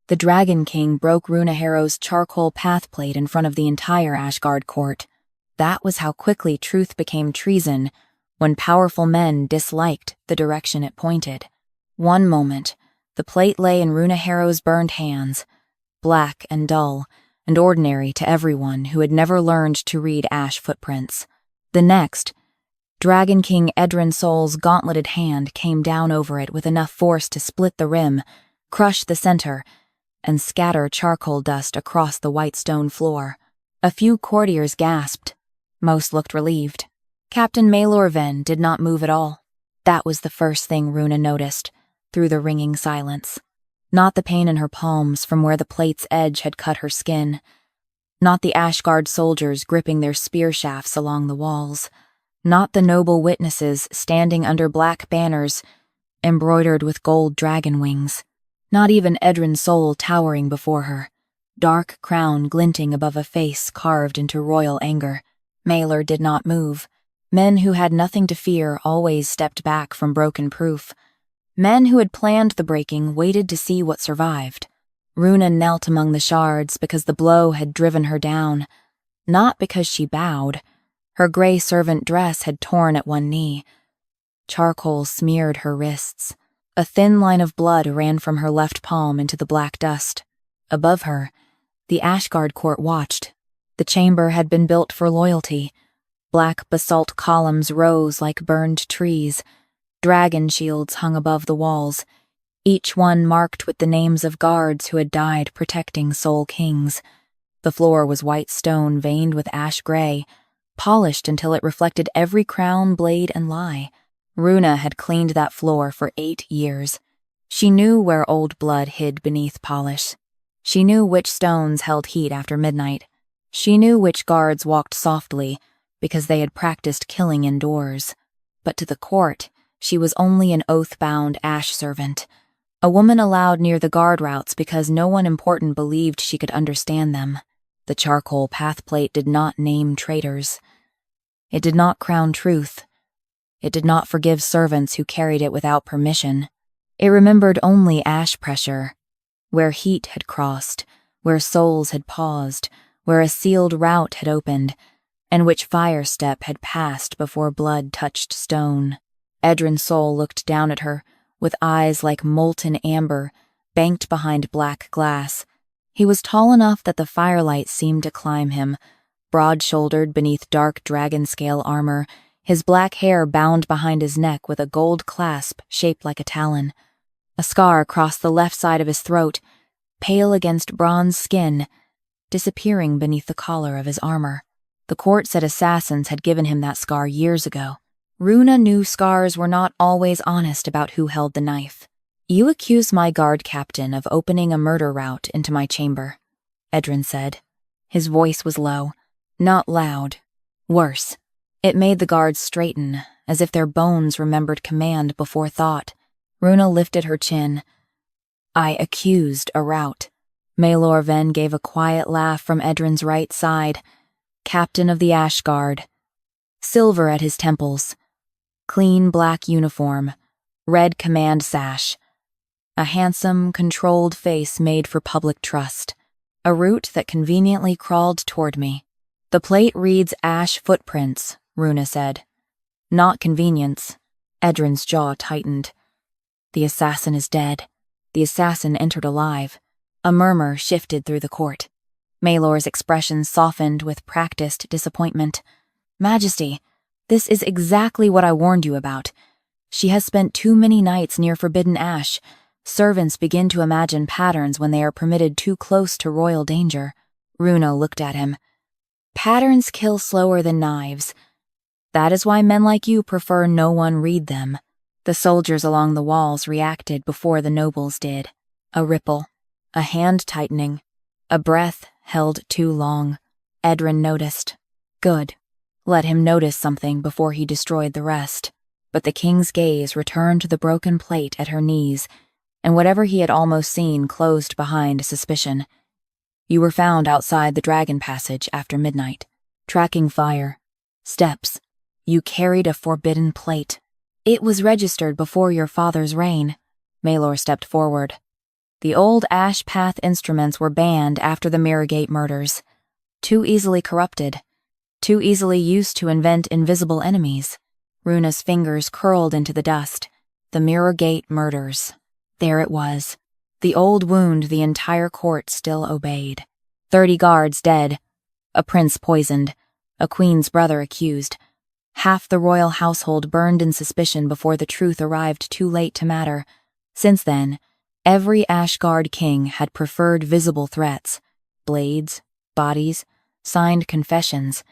The Dragon King broke Runa Harrow's charcoal path plate in front of the entire Ashgard court. That was how quickly truth became treason, when powerful men disliked the direction it pointed. One moment, the plate lay in Runa Harrow's burned hands, black and dull and ordinary to everyone who had never learned to read ash footprints. The next, Dragon King Edran Sol's gauntleted hand came down over it with enough force to split the rim, crush the center, and scatter charcoal dust across the white stone floor. A few courtiers gasped. Most looked relieved. Captain Maelor Ven did not move at all. That was the first thing Runa noticed, through the ringing silence. Not the pain in her palms from where the plate's edge had cut her skin. Not the Ashgard soldiers gripping their spear shafts along the walls. Not the noble witnesses standing under black banners embroidered with gold dragon wings. Not even Edran Sol towering before her, dark crown glinting above a face carved into royal anger. Maelor did not move. Men who had nothing to fear always stepped back from broken proof. Men who had planned the breaking waited to see what survived. Runa knelt among the shards because the blow had driven her down, not because she bowed. Her gray servant dress had torn at one knee. Charcoal smeared her wrists. A thin line of blood ran from her left palm into the black dust. Above her, the Ashgard court watched. The chamber had been built for loyalty. Black basalt columns rose like burned trees. Dragon shields hung above the walls, each one marked with the names of guards who had died protecting Sol Kings. The floor was white stone veined with ash gray, polished until it reflected every crown, blade, and lie. Runa had cleaned that floor for 8 years. She knew where old blood hid beneath polish. She knew which stones held heat after midnight. She knew which guards walked softly because they had practiced killing indoors. But to the court, she was only an oath-bound ash servant, a woman allowed near the guard routes because no one important believed she could understand them. The charcoal path plate did not name traitors. It did not crown truth. It did not forgive servants who carried it without permission. It remembered only ash pressure, where heat had crossed, where souls had paused, where a sealed route had opened, and which fire step had passed before blood touched stone. Edran Sol looked down at her, with eyes like molten amber, banked behind black glass. He was tall enough that the firelight seemed to climb him, broad-shouldered beneath dark dragon-scale armor, his black hair bound behind his neck with a gold clasp shaped like a talon. A scar crossed the left side of his throat, pale against bronze skin, disappearing beneath the collar of his armor. The court said assassins had given him that scar years ago. Runa knew scars were not always honest about who held the knife. "You accuse my guard captain of opening a murder route into my chamber," Edran said. His voice was low, not loud. Worse, it made the guards straighten, as if their bones remembered command before thought. Runa lifted her chin. "I accused a rout." Maelor Ven gave a quiet laugh from Edran's right side. Captain of the Ashgard. Silver at his temples. Clean black uniform. Red command sash. A handsome, controlled face made for public trust. A route that conveniently crawled toward me. "The plate reads ash footprints," Runa said. "Not convenience." Edran's jaw tightened. "The assassin is dead." The assassin entered alive. A murmur shifted through the court. Maelor's expression softened with practiced disappointment. "Majesty, this is exactly what I warned you about. She has spent too many nights near forbidden ash. Servants begin to imagine patterns when they are permitted too close to royal danger." Runa looked at him. "Patterns kill slower than knives. That is why men like you prefer no one read them." The soldiers along the walls reacted before the nobles did. A ripple, a hand tightening, a breath held too long. Edran noticed. Good. Let him notice something before he destroyed the rest. But the king's gaze returned to the broken plate at her knees, and whatever he had almost seen closed behind suspicion. "You were found outside the dragon passage after midnight. Tracking fire. Steps. You carried a forbidden plate. It was registered before your father's reign." Maelor stepped forward. The old ash path instruments were banned after the Mirror Gate murders. Too easily corrupted. Too easily used to invent invisible enemies. Runa's fingers curled into the dust. The Mirror Gate murders. There it was. The old wound the entire court still obeyed. 30 guards dead. A prince poisoned. A queen's brother accused. Half the royal household burned in suspicion before the truth arrived too late to matter. Since then, every Ashgard king had preferred visible threats. Blades, bodies, signed confessions.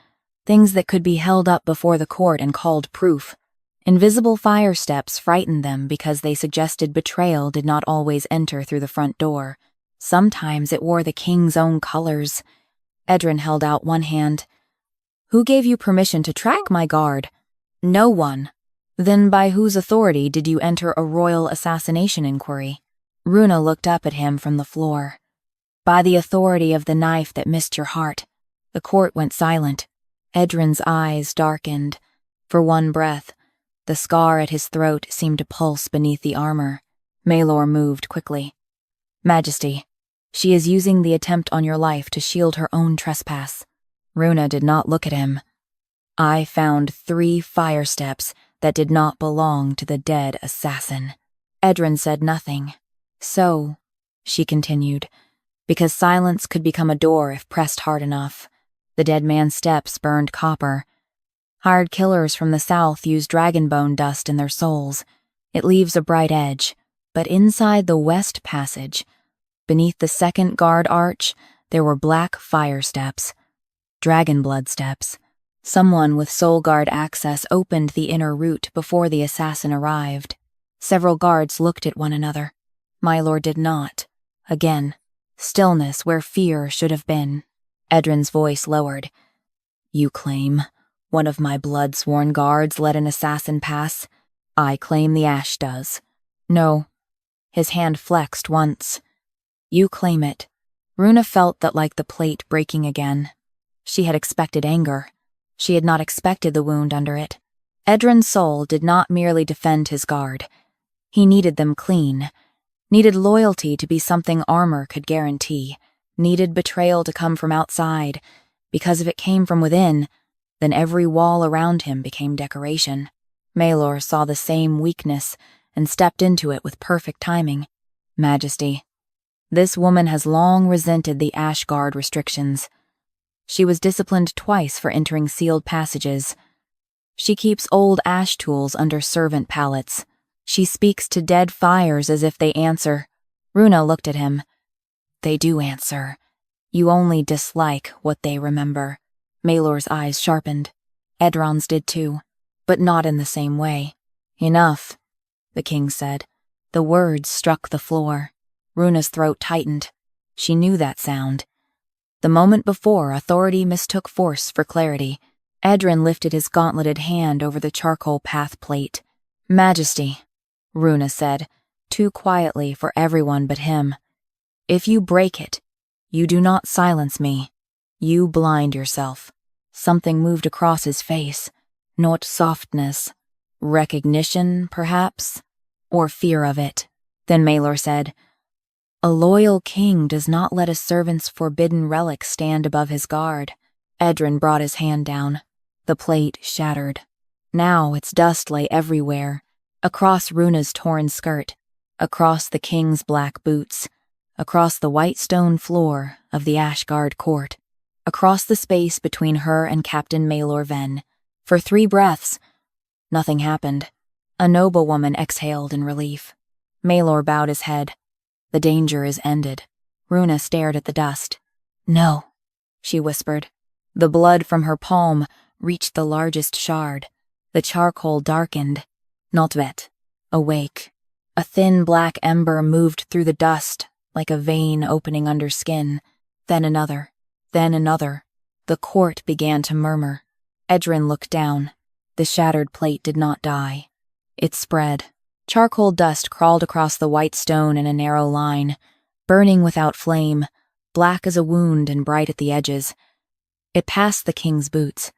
Things that could be held up before the court and called proof. Invisible fire steps frightened them because they suggested betrayal did not always enter through the front door. Sometimes it wore the king's own colors. Edran held out one hand. "Who gave you permission to track my guard?" "No one." "Then by whose authority did you enter a royal assassination inquiry?" Runa looked up at him from the floor. "By the authority of the knife that missed your heart." The court went silent. Edran's eyes darkened. For one breath, the scar at his throat seemed to pulse beneath the armor. Maelor moved quickly. "Majesty, she is using the attempt on your life to shield her own trespass." Runa did not look at him. "I found 3 fire steps that did not belong to the dead assassin." Edran said nothing. "So," she continued, "because silence could become a door if pressed hard enough. The dead man's steps burned copper. Hired killers from the south use dragonbone dust in their souls. It leaves a bright edge. But inside the west passage, beneath the second guard arch, there were black fire steps. Dragonblood steps. Someone with soul guard access opened the inner route before the assassin arrived. Several guards looked at one another. My lord did not. Again, stillness where fear should have been. Edran's voice lowered. "You claim one of my blood-sworn guards let an assassin pass? I claim the ash does." "No." His hand flexed once. "You claim it." Runa felt that like the plate breaking again. She had expected anger. She had not expected the wound under it. Edran Sol did not merely defend his guard. He needed them clean. Needed loyalty to be something armor could guarantee. Needed betrayal to come from outside, because if it came from within, then every wall around him became decoration. Maelor saw the same weakness and stepped into it with perfect timing. "Majesty, this woman has long resented the Ashgard restrictions. She was disciplined twice for entering sealed passages. She keeps old ash tools under servant pallets. She speaks to dead fires as if they answer." Runa looked at him. "They do answer. You only dislike what they remember." Maelor's eyes sharpened. Edron's did too, but not in the same way. "Enough," the king said. The words struck the floor. Runa's throat tightened. She knew that sound. The moment before, authority mistook force for clarity. Edran lifted his gauntleted hand over the charcoal path plate. "Majesty," Runa said, too quietly for everyone but him. "If you break it, you do not silence me. You blind yourself." Something moved across his face. Not softness. Recognition, perhaps? Or fear of it. Then Maelor said, "A loyal king does not let a servant's forbidden relic stand above his guard." Edran brought his hand down. The plate shattered. Now its dust lay everywhere. Across Runa's torn skirt. Across the king's black boots. Across the white stone floor of the Ashgard court. Across the space between her and Captain Maelor Ven. For 3 breaths, nothing happened. A noblewoman exhaled in relief. Maelor bowed his head. "The danger is ended." Runa stared at the dust. "No," she whispered. The blood from her palm reached the largest shard. The charcoal darkened. Notvet, awake. A thin black ember moved through the dust, like a vein opening under skin. Then another. Then another. The court began to murmur. Edran looked down. The shattered plate did not die. It spread. Charcoal dust crawled across the white stone in a narrow line, burning without flame, black as a wound and bright at the edges. It passed the king's boots,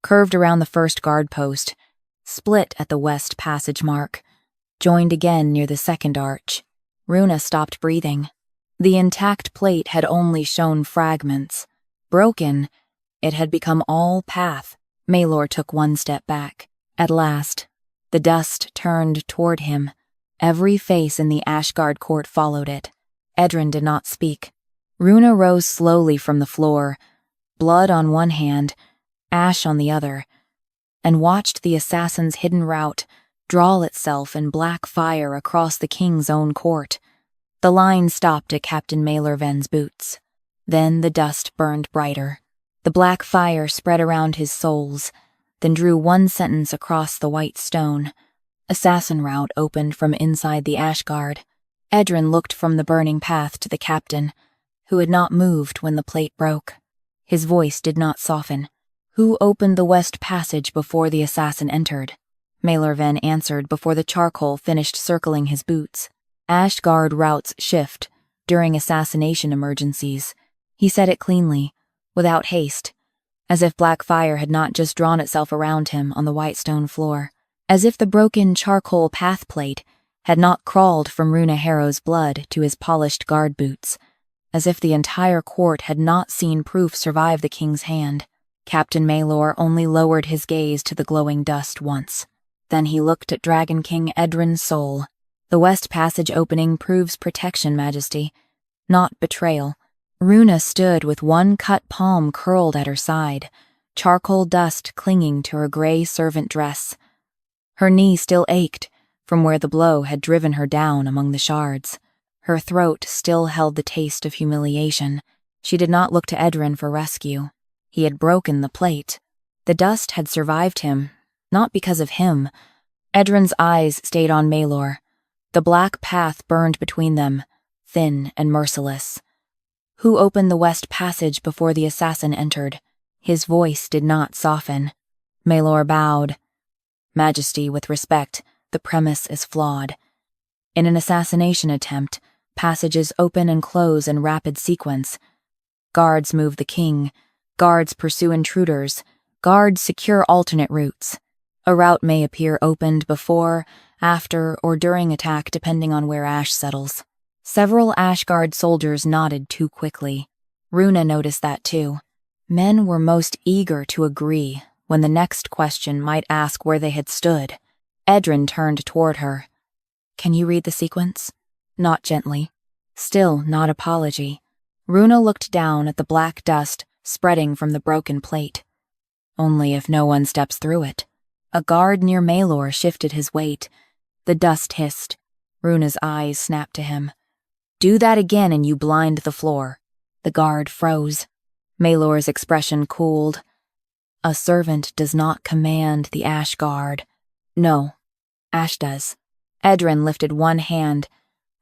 curved around the first guard post, split at the west passage mark, joined again near the second arch. Runa stopped breathing. The intact plate had only shown fragments. Broken, it had become all path. Maelor took one step back. At last, the dust turned toward him. Every face in the Ashgard court followed it. Edran did not speak. Runa rose slowly from the floor, blood on one hand, ash on the other, and watched the assassin's hidden route draw itself in black fire across the king's own court. The line stopped at Captain Maelor Ven's boots. Then the dust burned brighter. The black fire spread around his soles, then drew one sentence across the white stone. Assassin route opened from inside the Ashgard. Edran looked from the burning path to the captain, who had not moved when the plate broke. His voice did not soften. Who opened the west passage before the assassin entered? Maelor Ven answered before the charcoal finished circling his boots. Ashgard routes shift during assassination emergencies. He said it cleanly, without haste, as if black fire had not just drawn itself around him on the white stone floor, as if the broken charcoal path plate had not crawled from Runa Harrow's blood to his polished guard boots, as if the entire court had not seen proof survive the king's hand. Captain Maelor only lowered his gaze to the glowing dust once. Then he looked at Dragon King Edran Sol. The west passage opening proves protection, Majesty, not betrayal. Runa stood with one cut palm curled at her side, charcoal dust clinging to her gray servant dress. Her knee still ached from where the blow had driven her down among the shards. Her throat still held the taste of humiliation. She did not look to Edran for rescue. He had broken the plate. The dust had survived him, not because of him. Edran's eyes stayed on Maelor. The black path burned between them, thin and merciless. Who opened the west passage before the assassin entered? His voice did not soften. Maelor bowed. Majesty, with respect, the premise is flawed. In an assassination attempt, passages open and close in rapid sequence. Guards move the king. Guards pursue intruders. Guards secure alternate routes. A route may appear opened before, after, or during attack depending on where ash settles. Several Ashgard soldiers nodded too quickly. Runa noticed that too. Men were most eager to agree when the next question might ask where they had stood. Edran turned toward her. Can you read the sequence? Not gently. Still not apology. Runa looked down at the black dust spreading from the broken plate. Only if no one steps through it. A guard near Maelor shifted his weight. The dust hissed. Runa's eyes snapped to him. Do that again and you blind the floor. The guard froze. Maelor's expression cooled. A servant does not command the Ashgard. No, Ash does. Edran lifted one hand,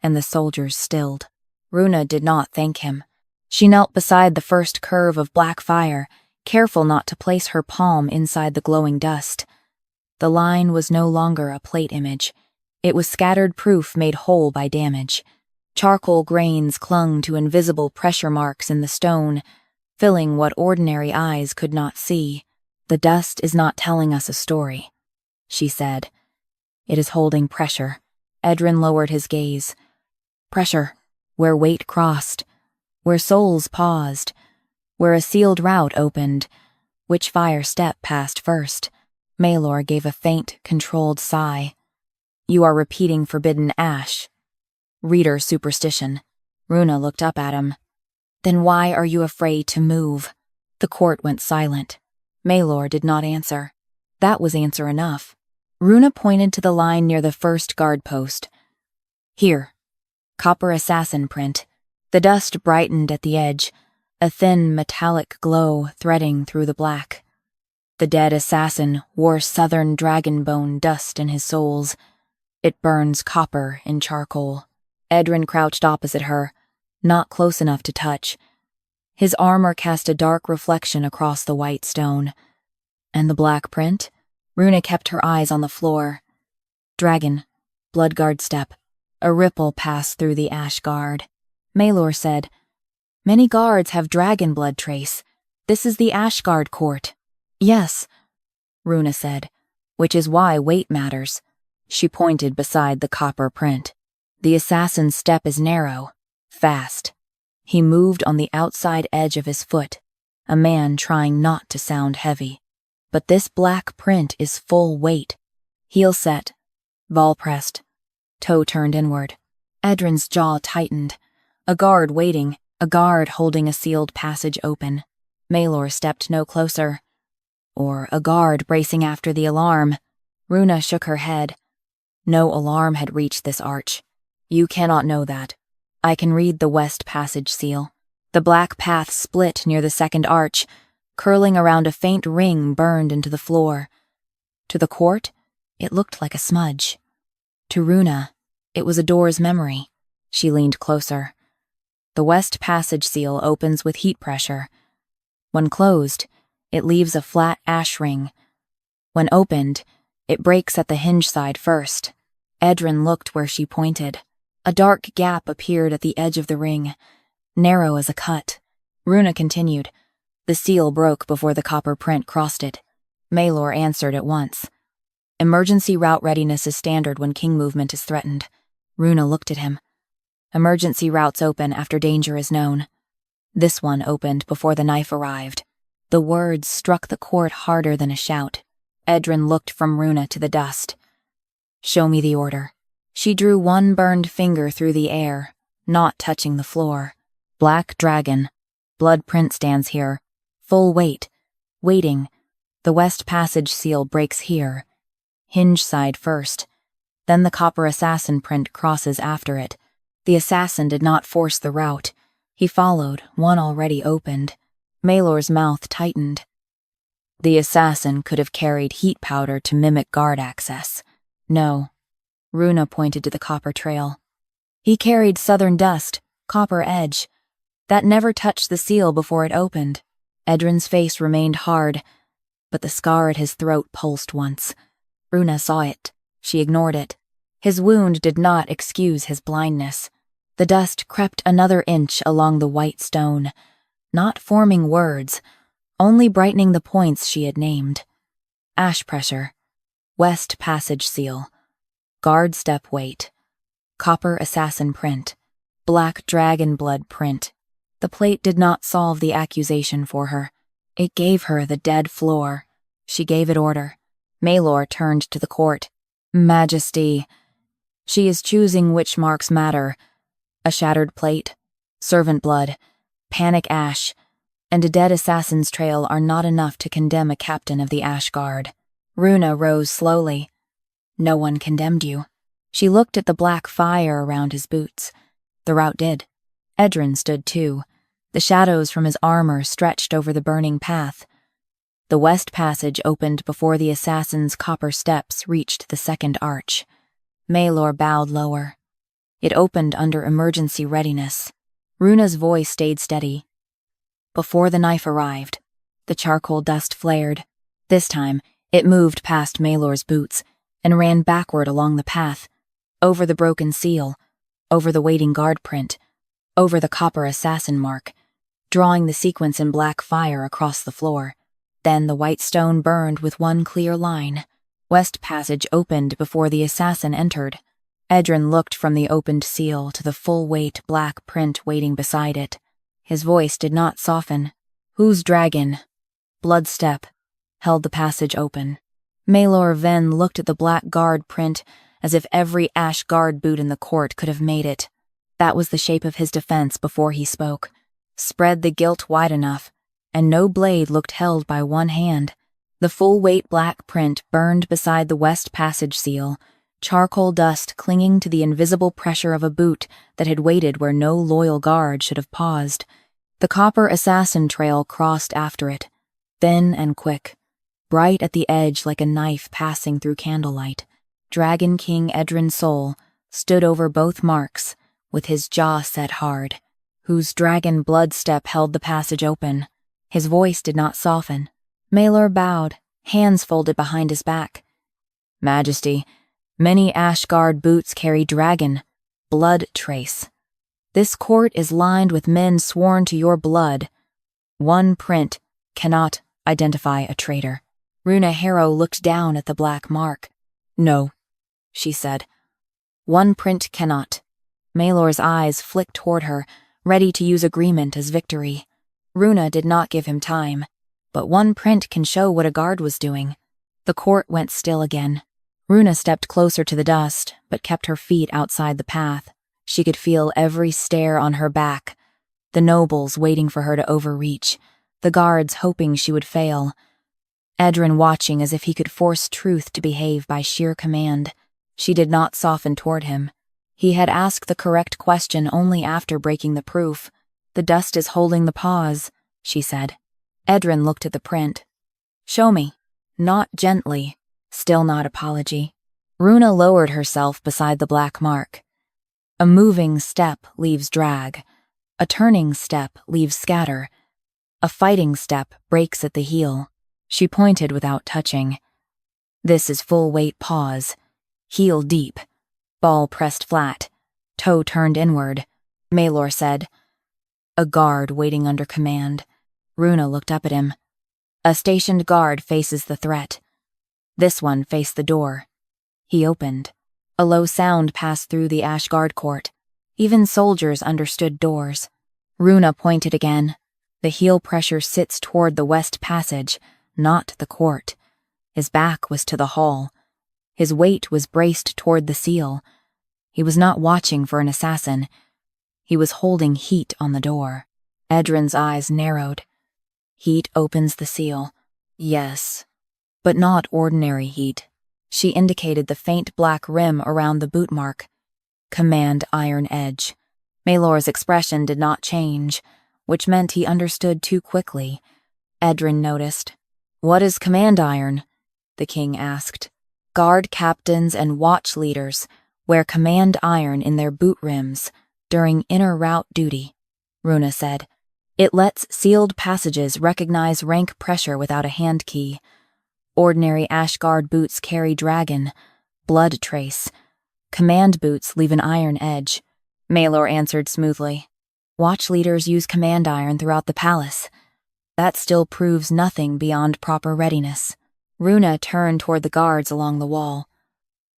and the soldiers stilled. Runa did not thank him. She knelt beside the first curve of black fire, careful not to place her palm inside the glowing dust. The line was no longer a plate image. It was scattered proof made whole by damage. Charcoal grains clung to invisible pressure marks in the stone, filling what ordinary eyes could not see. The dust is not telling us a story, she said. It is holding pressure. Edran lowered his gaze. Pressure, where weight crossed, where souls paused, where a sealed route opened. Which fire step passed first? Maelor gave a faint, controlled sigh. You are repeating forbidden ash. Reader superstition. Runa looked up at him. Then why are you afraid to move? The court went silent. Maelor did not answer. That was answer enough. Runa pointed to the line near the first guard post. Here. Copper assassin print. The dust brightened at the edge, a thin metallic glow threading through the black. The dead assassin wore southern dragon bone dust in his soles. It burns copper in charcoal. Edran crouched opposite her, not close enough to touch. His armor cast a dark reflection across the white stone. And the black print? Runa kept her eyes on the floor. Dragon, Bloodguard step. A ripple passed through the Ashgard. Maelor said, Many guards have dragon blood trace. This is the Ashgard court. Yes, Runa said, which is why weight matters. She pointed beside the copper print. The assassin's step is narrow, fast. He moved on the outside edge of his foot, a man trying not to sound heavy. But this black print is full weight. Heel set, ball pressed, toe turned inward. Edran's jaw tightened. A guard waiting, a guard holding a sealed passage open. Maelor stepped no closer. Or a guard bracing after the alarm. Runa shook her head. No alarm had reached this arch. You cannot know that. I can read the west passage seal. The black path split near the second arch, curling around a faint ring burned into the floor. To the court, it looked like a smudge. To Runa, it was a door's memory. She leaned closer. The west passage seal opens with heat pressure. When closed, it leaves a flat ash ring. When opened, it breaks at the hinge side first. Edran looked where she pointed. A dark gap appeared at the edge of the ring, narrow as a cut. Runa continued. The seal broke before the copper print crossed it. Maelor answered at once. Emergency route readiness is standard when king movement is threatened. Runa looked at him. Emergency routes open after danger is known. This one opened before the knife arrived. The words struck the court harder than a shout. Edran looked from Runa to the dust. Show me the order. She drew one burned finger through the air, not touching the floor. Black dragon. Blood print stands here. Full weight. Waiting. The west passage seal breaks here. Hinge side first. Then the copper assassin print crosses after it. The assassin did not force the route. He followed, one already opened. Maelor's mouth tightened. The assassin could have carried heat powder to mimic guard access. No. Runa pointed to the copper trail. He carried southern dust, copper edge. That never touched the seal before it opened. Edran's face remained hard, but the scar at his throat pulsed once. Runa saw it. She ignored it. His wound did not excuse his blindness. The dust crept another inch along the white stone, not forming words, only brightening the points she had named. Ash pressure. West passage seal. Guard step weight. Copper assassin print. Black dragon blood print. The plate did not solve the accusation for her. It gave her the dead floor. She gave it order. Maelor turned to the court. Majesty. She is choosing which marks matter. A shattered plate, servant blood, panic ash, and a dead assassin's trail are not enough to condemn a captain of the Ash Guard. Runa rose slowly. No one condemned you. She looked at the black fire around his boots. The route did. Edran stood too. The shadows from his armor stretched over the burning path. The west passage opened before the assassin's copper steps reached the second arch. Maelor bowed lower. It opened under emergency readiness. Runa's voice stayed steady. Before the knife arrived, the charcoal dust flared. This time, it moved past Maelor's boots and ran backward along the path, over the broken seal, over the waiting guard print, over the copper assassin mark, drawing the sequence in black fire across the floor. Then the white stone burned with one clear line. West passage opened before the assassin entered. Edran looked from the opened seal to the full-weight black print waiting beside it. His voice did not soften. Whose dragon? Blood step held the passage open. Maelor Ven looked at the black guard print as if every ash guard boot in the court could have made it. That was the shape of his defense before he spoke. Spread the gilt wide enough, and no blade looked held by one hand. The full-weight black print burned beside the west passage seal, charcoal dust clinging to the invisible pressure of a boot that had waited where no loyal guard should have paused. The copper assassin trail crossed after it, thin and quick, bright at the edge like a knife passing through candlelight. Dragon King Edran Sol stood over both marks, with his jaw set hard. Whose dragon blood step held the passage open. His voice did not soften. Maelor bowed, hands folded behind his back. Majesty, many Ashguard boots carry dragon, blood trace. This court is lined with men sworn to your blood. One print cannot identify a traitor. Runa Harrow looked down at the black mark. No, she said. One print cannot. Maelor's eyes flicked toward her, ready to use agreement as victory. Runa did not give him time, but one print can show what a guard was doing. The court went still again. Runa stepped closer to the dust, but kept her feet outside the path. She could feel every stare on her back, the nobles waiting for her to overreach, the guards hoping she would fail. Edran watching as if he could force truth to behave by sheer command. She did not soften toward him. He had asked the correct question only after breaking the proof. "The dust is holding the pause," she said. Edran looked at the print. "Show me." Not gently, still not apology. Runa lowered herself beside the black mark. A moving step leaves drag. A turning step leaves scatter. A fighting step breaks at the heel. She pointed without touching. "This is full weight pause. Heel deep. Ball pressed flat. Toe turned inward," Maelor said. A guard waiting under command. Runa looked up at him. A stationed guard faces the threat. This one faced the door. He opened. A low sound passed through the Ashguard court. Even soldiers understood doors. Runa pointed again. The heel pressure sits toward the west passage, not the court. His back was to the hall. His weight was braced toward the seal. He was not watching for an assassin. He was holding heat on the door. Edran's eyes narrowed. Heat opens the seal. Yes, but not ordinary heat. She indicated the faint black rim around the boot mark. Command iron edge. Maelor's expression did not change, which meant he understood too quickly. Edran noticed. "What is command iron?" the king asked. "Guard captains and watch leaders wear command iron in their boot rims during inner route duty," Runa said. "It lets sealed passages recognize rank pressure without a hand key. Ordinary Ashguard boots carry dragon, blood trace. Command boots leave an iron edge," Maelor answered smoothly. "Watch leaders use command iron throughout the palace. That still proves nothing beyond proper readiness." Runa turned toward the guards along the wall.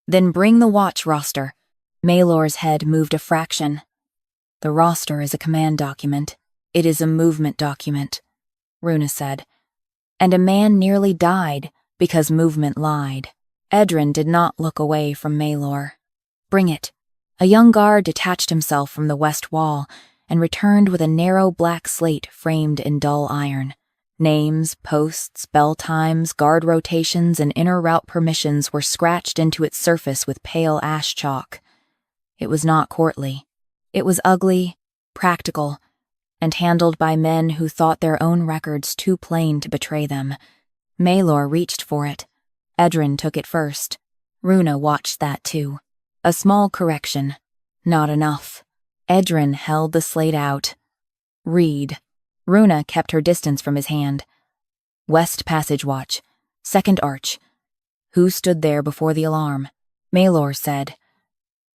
"Then bring the watch roster." Maelor's head moved a fraction. "The roster is a command document. It is a movement document," Runa said. "And a man nearly died because movement lied." Edran did not look away from Maelor. "Bring it." A young guard detached himself from the west wall and returned with a narrow black slate framed in dull iron. Names, posts, bell times, guard rotations, and inner route permissions were scratched into its surface with pale ash chalk. It was not courtly. It was ugly, practical, and handled by men who thought their own records too plain to betray them. Maelor reached for it. Edran took it first. Runa watched that too. A small correction. Not enough. Edran held the slate out. "Read." Runa kept her distance from his hand. "West Passage Watch. Second Arch. Who stood there before the alarm?" Maelor said.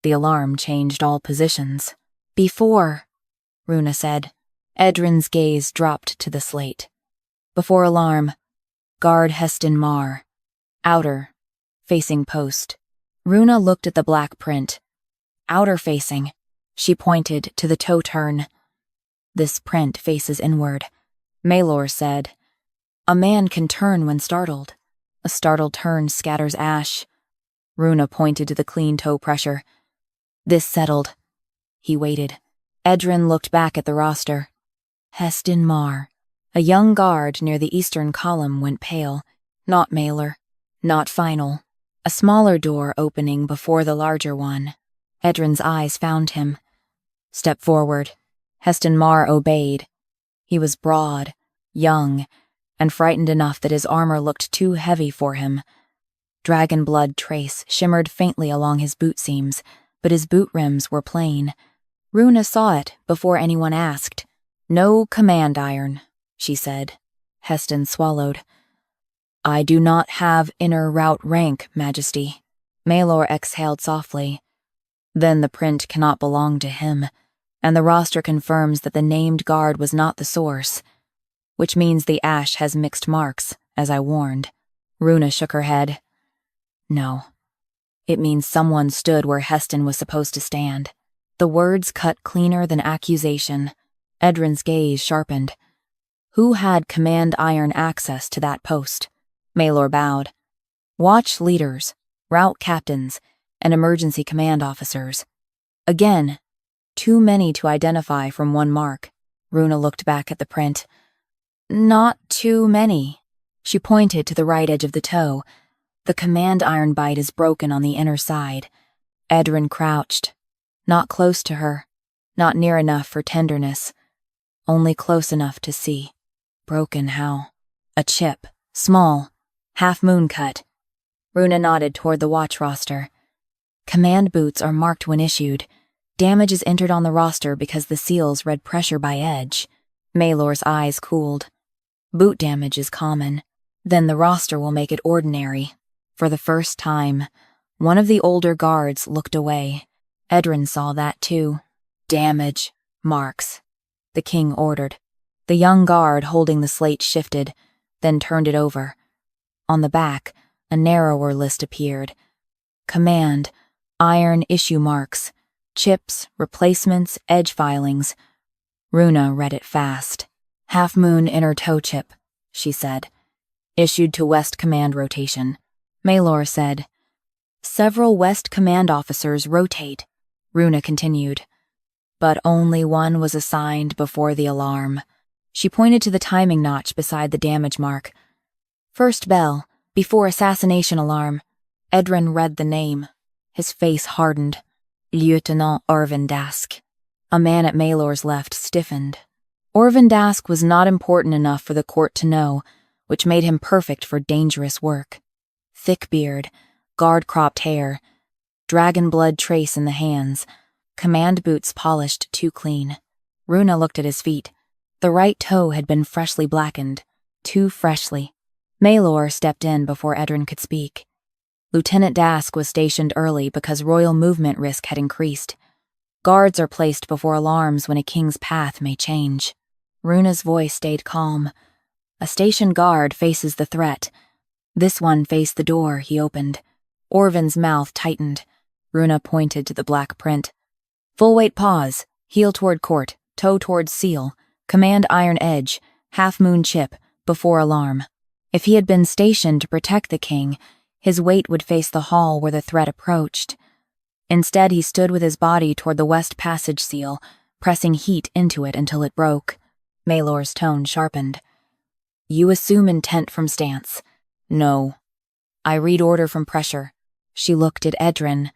"The alarm changed all positions." "Before," Runa said. Edran's gaze dropped to the slate. "Before alarm. Guard Heston Mar. Outer. Facing post." Runa looked at the black print. "Outer facing." She pointed to the toe turn. "This print faces inward," Maelor said. "A man can turn when startled. A startled turn scatters ash." Runa pointed to the clean toe pressure. "This settled." He waited. Edran looked back at the roster. Heston Mar. A young guard near the eastern column went pale. Not Maelor. Not final. A smaller door opening before the larger one. Edran's eyes found him. "Step forward." Heston Mar obeyed. He was broad, young, and frightened enough that his armor looked too heavy for him. Dragon blood trace shimmered faintly along his boot seams, but his boot rims were plain. Runa saw it before anyone asked. "No command iron," she said. Heston swallowed. "I do not have inner route rank, Majesty." Maelor exhaled softly. "Then the print cannot belong to him, and the roster confirms that the named guard was not the source, which means the ash has mixed marks, as I warned." Runa shook her head. "No. It means someone stood where Heston was supposed to stand. The words cut cleaner than accusation. Edran's gaze sharpened. Who had command iron access to that post? Maelor bowed. Watch leaders, route captains, and emergency command officers. Again, too many to identify from one mark. Runa looked back at the print. Not too many. She pointed to the right edge of the toe. The command iron bite is broken on the inner side. Edran crouched. Not close to her. Not near enough for tenderness. Only close enough to see. Broken how? A chip. Small. Half-moon cut. Runa nodded toward the watch roster. Command boots are marked when issued. Damage is entered on the roster because the seals read pressure by edge. Maelor's eyes cooled. Boot damage is common. Then the roster will make it ordinary. For the first time, one of the older guards looked away. Edran saw that too. Damage. Marks. The king ordered. The young guard holding the slate shifted, then turned it over. On the back, a narrower list appeared. Command. Iron issue marks. Chips, replacements, edge filings. Runa read it fast. Half-moon inner toe chip, she said. Issued to West Command rotation. Maelor said. Several West Command officers rotate, Runa continued. But only one was assigned before the alarm. She pointed to the timing notch beside the damage mark. First bell, before assassination alarm. Edran read the name. His face hardened. Lieutenant Orvin Dask. A man at Maelor's left stiffened. Orvin Dask was not important enough for the court to know, which made him perfect for dangerous work. Thick beard, guard-cropped hair, dragon blood trace in the hands, command boots polished too clean. Runa looked at his feet. The right toe had been freshly blackened, too freshly. Maelor stepped in before Edran could speak. Lieutenant Dask was stationed early because royal movement risk had increased. Guards are placed before alarms when a king's path may change. Runa's voice stayed calm. A station guard faces the threat. This one faced the door he opened. Orvin's mouth tightened. Runa pointed to the black print. Full weight pause, heel toward court, toe toward seal, command iron edge, half-moon chip, before alarm. If he had been stationed to protect the king, his weight would face the hall where the threat approached. Instead, he stood with his body toward the west passage seal, pressing heat into it until it broke. Maelor's tone sharpened. You assume intent from stance. No. I read order from pressure. She looked at Edran,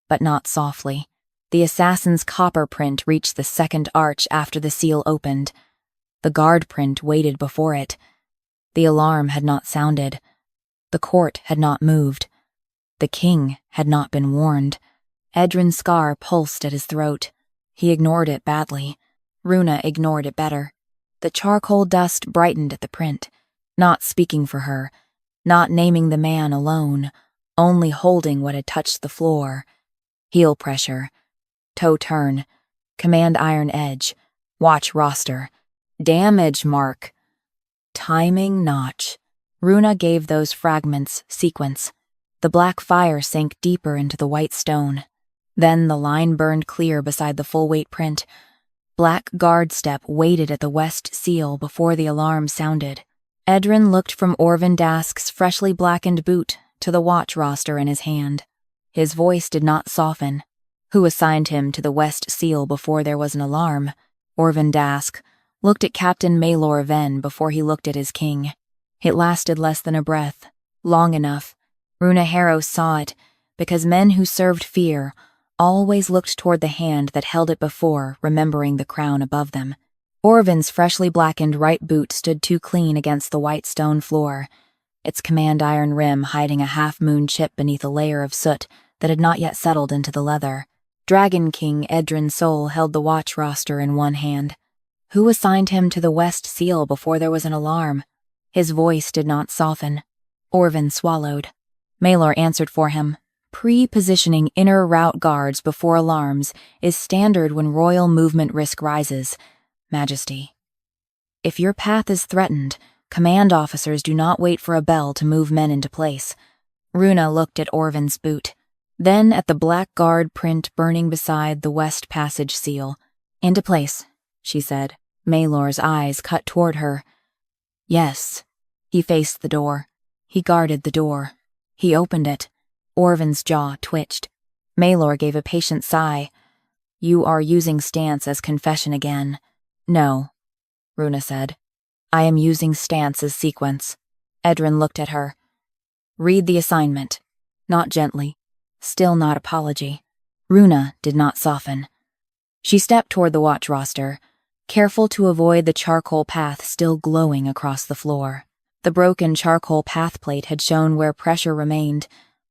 but not softly. The assassin's copper print reached the second arch after the seal opened. The guard print waited before it. The alarm had not sounded. The court had not moved. The king had not been warned. Edran's scar pulsed at his throat. He ignored it badly. Runa ignored it better. The charcoal dust brightened at the print, not speaking for her, not naming the man alone, only holding what had touched the floor. Heel pressure. Toe turn. Command iron edge. Watch roster. Damage mark. Timing notch. Runa gave those fragments sequence. The black fire sank deeper into the white stone. Then the line burned clear beside the full-weight print. Black guard step waited at the west seal before the alarm sounded. Edran looked from Orvin Dask's freshly blackened boot to the watch roster in his hand. His voice did not soften. Who assigned him to the west seal before there was an alarm? Orvin Dask looked at Captain Maelor Ven before he looked at his king. It lasted less than a breath. Long enough. Runa Harrow saw it, because men who served fear always looked toward the hand that held it before, remembering the crown above them. Orvin's freshly blackened right boot stood too clean against the white stone floor, its command iron rim hiding a half-moon chip beneath a layer of soot that had not yet settled into the leather. Dragon King Edran Sol held the watch roster in one hand. Who assigned him to the west seal before there was an alarm? His voice did not soften. Orvin swallowed. Maelor answered for him. Pre-positioning inner route guards before alarms is standard when royal movement risk rises, Majesty. If your path is threatened, command officers do not wait for a bell to move men into place. Runa looked at Orvin's boot. Then at the black guard print burning beside the West Passage seal. "Into place," she said. Maelor's eyes cut toward her. "Yes." He faced the door. He guarded the door. He opened it. Orvin's jaw twitched. Maelor gave a patient sigh. "You are using stance as confession again." "No," Runa said. "I am using stance as sequence." Edran looked at her. "Read the assignment." Not gently. Still not apology. Runa did not soften. She stepped toward the watch roster, careful to avoid the charcoal path still glowing across the floor. The broken charcoal path plate had shown where pressure remained,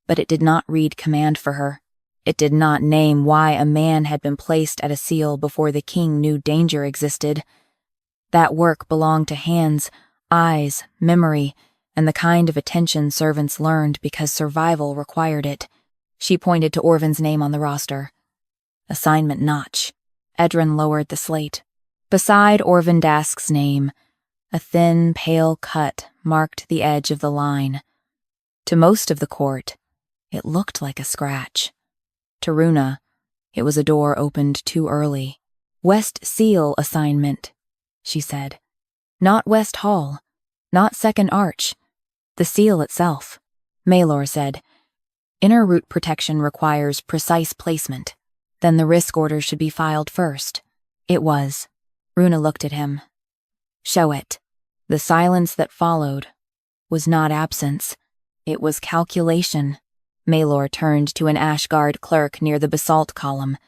but it did not read command for her. It did not name why a man had been placed at a seal before the king knew danger existed. That work belonged to hands, eyes, memory, and the kind of attention servants learned because survival required it. She pointed to Orvin's name on the roster. Assignment notch. Edran lowered the slate. Beside Orvin Dask's name, a thin, pale cut marked the edge of the line. To most of the court, it looked like a scratch. To Runa, it was a door opened too early. "West Seal assignment," she said. "Not West Hall. Not Second Arch. The seal itself." Maelor said, "Inner route protection requires precise placement. Then the risk order should be filed first." It was. Runa looked at him. "Show it." The silence that followed was not absence. It was calculation. Maelor turned to an Ashguard clerk near the basalt column.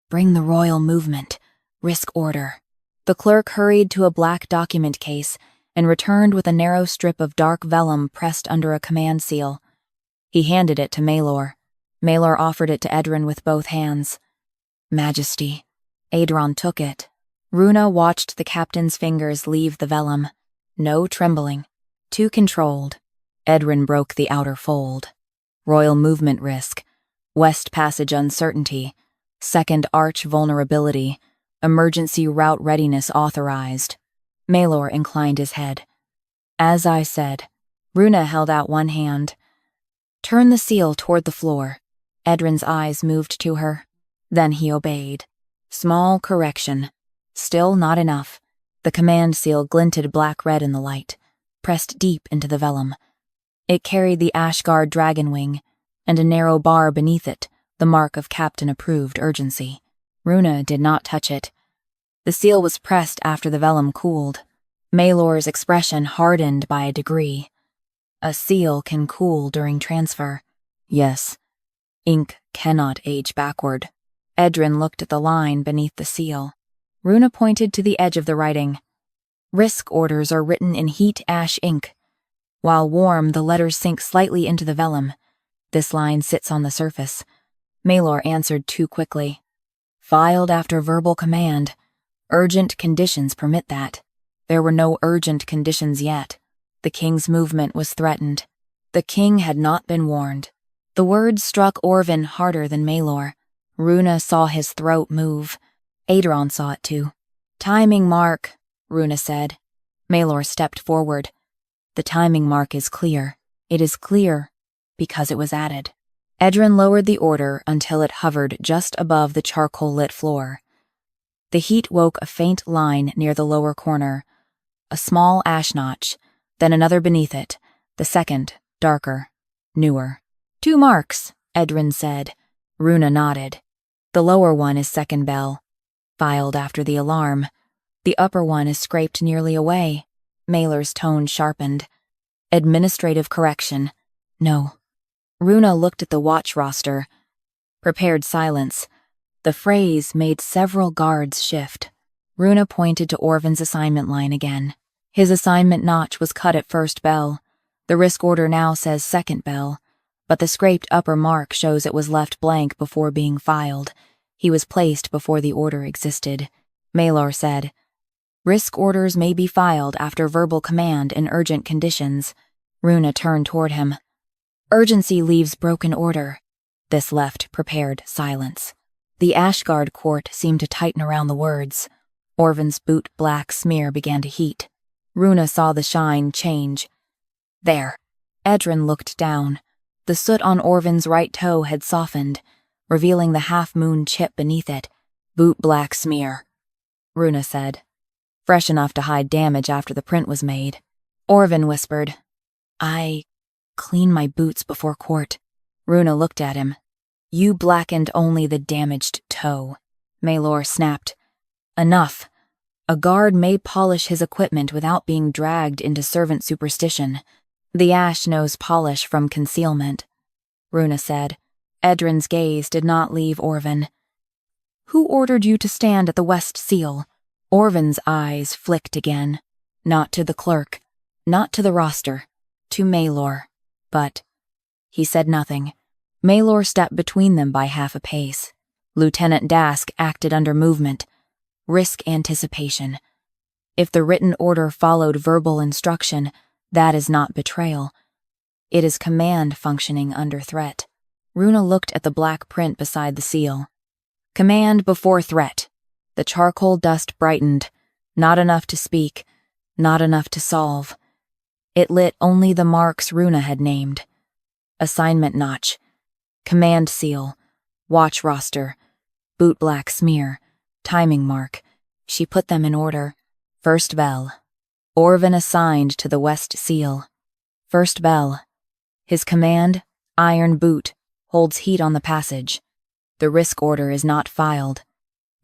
"Bring the royal movement. Risk order." The clerk hurried to a black document case and returned with a narrow strip of dark vellum pressed under a command seal. He handed it to Maelor. Maelor offered it to Edran with both hands. "Majesty." Edran took it. Runa watched the captain's fingers leave the vellum. No trembling. Too controlled. Edran broke the outer fold. Royal movement risk. West Passage uncertainty. Second Arch vulnerability. Emergency route readiness authorized. Maelor inclined his head. "As I said." Runa held out one hand. "Turn the seal toward the floor." Edran's eyes moved to her. Then he obeyed. Small correction. Still not enough. The command seal glinted black-red in the light, pressed deep into the vellum. It carried the Ashguard dragon wing, and a narrow bar beneath it, the mark of captain-approved urgency. Runa did not touch it. The seal was pressed after the vellum cooled. Maelor's expression hardened by a degree. A seal can cool during transfer. Yes. Ink cannot age backward. Edran looked at the line beneath the seal. Runa pointed to the edge of the writing. Risk orders are written in heat ash ink. While warm, the letters sink slightly into the vellum. This line sits on the surface. Maelor answered too quickly. Filed after verbal command. Urgent conditions permit that. There were no urgent conditions yet. The king's movement was threatened. The king had not been warned. The words struck Orvin harder than Maelor. Runa saw his throat move. Edran saw it too. Timing mark, Runa said. Maelor stepped forward. The timing mark is clear. It is clear because it was added. Edran lowered the order until it hovered just above the charcoal-lit floor. The heat woke a faint line near the lower corner. A small ash notch, then another beneath it, the second, darker, newer. 2 marks, Edran said. Runa nodded. The lower one is second bell. Filed after the alarm. The upper one is scraped nearly away. Maelor's tone sharpened. Administrative correction. No. Runa looked at the watch roster. Prepared silence. The phrase made several guards shift. Runa pointed to Orvin's assignment line again. His assignment notch was cut at first bell. The risk order now says second bell, but the scraped upper mark shows it was left blank before being filed. He was placed before the order existed. Maelor said, Risk orders may be filed after verbal command in urgent conditions. Runa turned toward him. Urgency leaves broken order. This left prepared silence. The Ashguard court seemed to tighten around the words. Orvin's boot-black smear began to heat. Runa saw the shine change. There. Edran looked down. The soot on Orvin's right toe had softened, revealing the half-moon chip beneath it. "Boot black smear," Runa said, fresh enough to hide damage after the print was made. Orvin whispered, "I clean my boots before court." Runa looked at him. "You blackened only the damaged toe," Maelor snapped. "Enough. A guard may polish his equipment without being dragged into servant superstition. The ash knows polish from concealment," Runa said. Edran's gaze did not leave Orvin. "Who ordered you to stand at the west seal?" Orvin's eyes flicked again. Not to the clerk, not to the roster, to Maelor. But he said nothing. Maelor stepped between them by half a pace. Lieutenant Dask acted under movement. Risk anticipation. If the written order followed verbal instruction, that is not betrayal. It is command functioning under threat. Runa looked at the black print beside the seal. Command before threat. The charcoal dust brightened. Not enough to speak, not enough to solve. It lit only the marks Runa had named. Assignment notch. Command seal. Watch roster. Boot black smear. Timing mark. She put them in order. First bell. Orvin assigned to the west seal. First bell. His command, iron boot, holds heat on the passage. The risk order is not filed.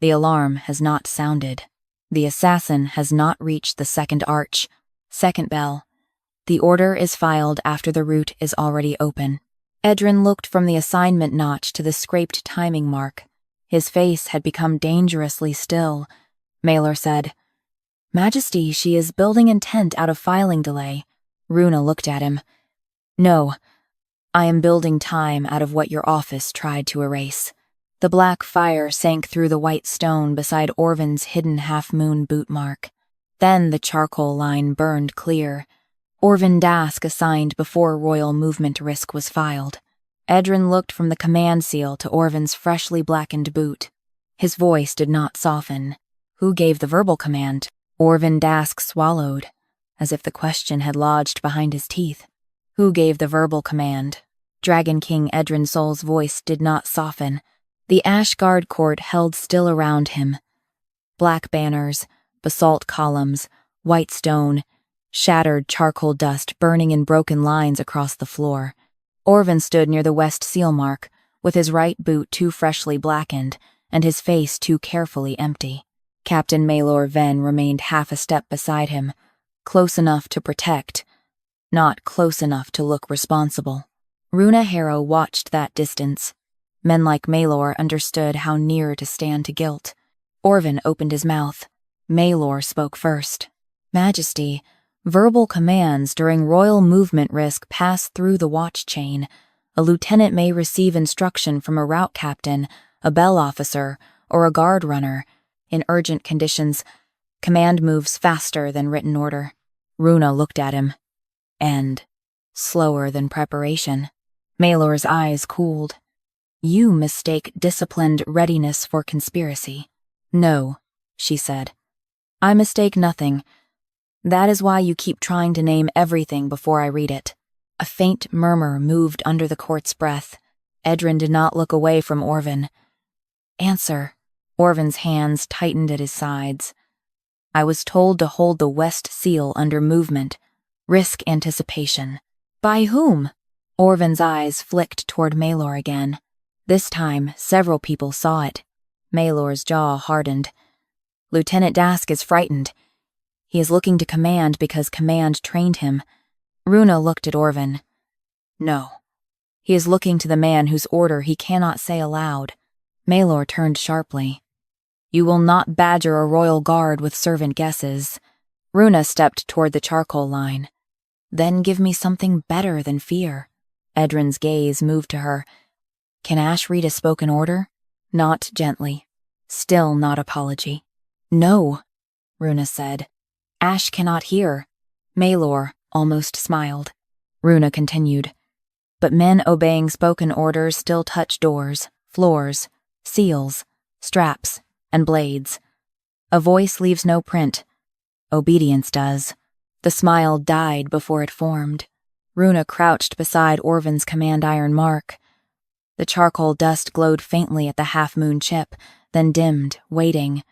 The alarm has not sounded. The assassin has not reached the second arch. Second bell. The order is filed after the route is already open. Edran looked from the assignment notch to the scraped timing mark. His face had become dangerously still. Maelor said, "Majesty, she is building intent out of filing delay." Runa looked at him. "No, I am building time out of what your office tried to erase." The black fire sank through the white stone beside Orvin's hidden half-moon boot mark. Then the charcoal line burned clear. Orvin Dask assigned before royal movement risk was filed. Edran looked from the command seal to Orvin's freshly blackened boot. His voice did not soften. Who gave the verbal command? Orvin Dask swallowed, as if the question had lodged behind his teeth. Who gave the verbal command? Dragon King Edran Sol's voice did not soften. The Ashguard court held still around him. Black banners, basalt columns, white stone, shattered charcoal dust burning in broken lines across the floor. Orvin stood near the west seal mark, with his right boot too freshly blackened and his face too carefully empty. Captain Maelor Ven remained half a step beside him, close enough to protect, not close enough to look responsible. Runa Harrow watched that distance. Men like Maelor understood how near to stand to guilt. Orvin opened his mouth. Maelor spoke first. "Majesty, verbal commands during royal movement risk pass through the watch chain. A lieutenant may receive instruction from a route captain, a bell officer, or a guard runner. In urgent conditions, command moves faster than written order." Runa looked at him. "And slower than preparation." Maelor's eyes cooled. "You mistake disciplined readiness for conspiracy." "No," she said. "I mistake nothing. That is why you keep trying to name everything before I read it." A faint murmur moved under the court's breath. Edran did not look away from Orvin. "Answer." Orvin's hands tightened at his sides. "I was told to hold the west seal under movement. Risk anticipation." "By whom?" Orvin's eyes flicked toward Maelor again. This time, several people saw it. Maelor's jaw hardened. "Lieutenant Dask is frightened. He is looking to command because command trained him." Runa looked at Orvin. "No. He is looking to the man whose order he cannot say aloud." Maelor turned sharply. "You will not badger a royal guard with servant guesses." Runa stepped toward the charcoal line. "Then give me something better than fear." Edran's gaze moved to her. "Can Ash read a spoken order?" Not gently. Still not apology. "No," Runa said. "Ash cannot hear." Maelor almost smiled. Runa continued. "But men obeying spoken orders still touch doors, floors, seals, straps, and blades. A voice leaves no print. Obedience does." The smile died before it formed. Runa crouched beside Orvin's command iron mark. The charcoal dust glowed faintly at the half-moon chip, then dimmed, waiting.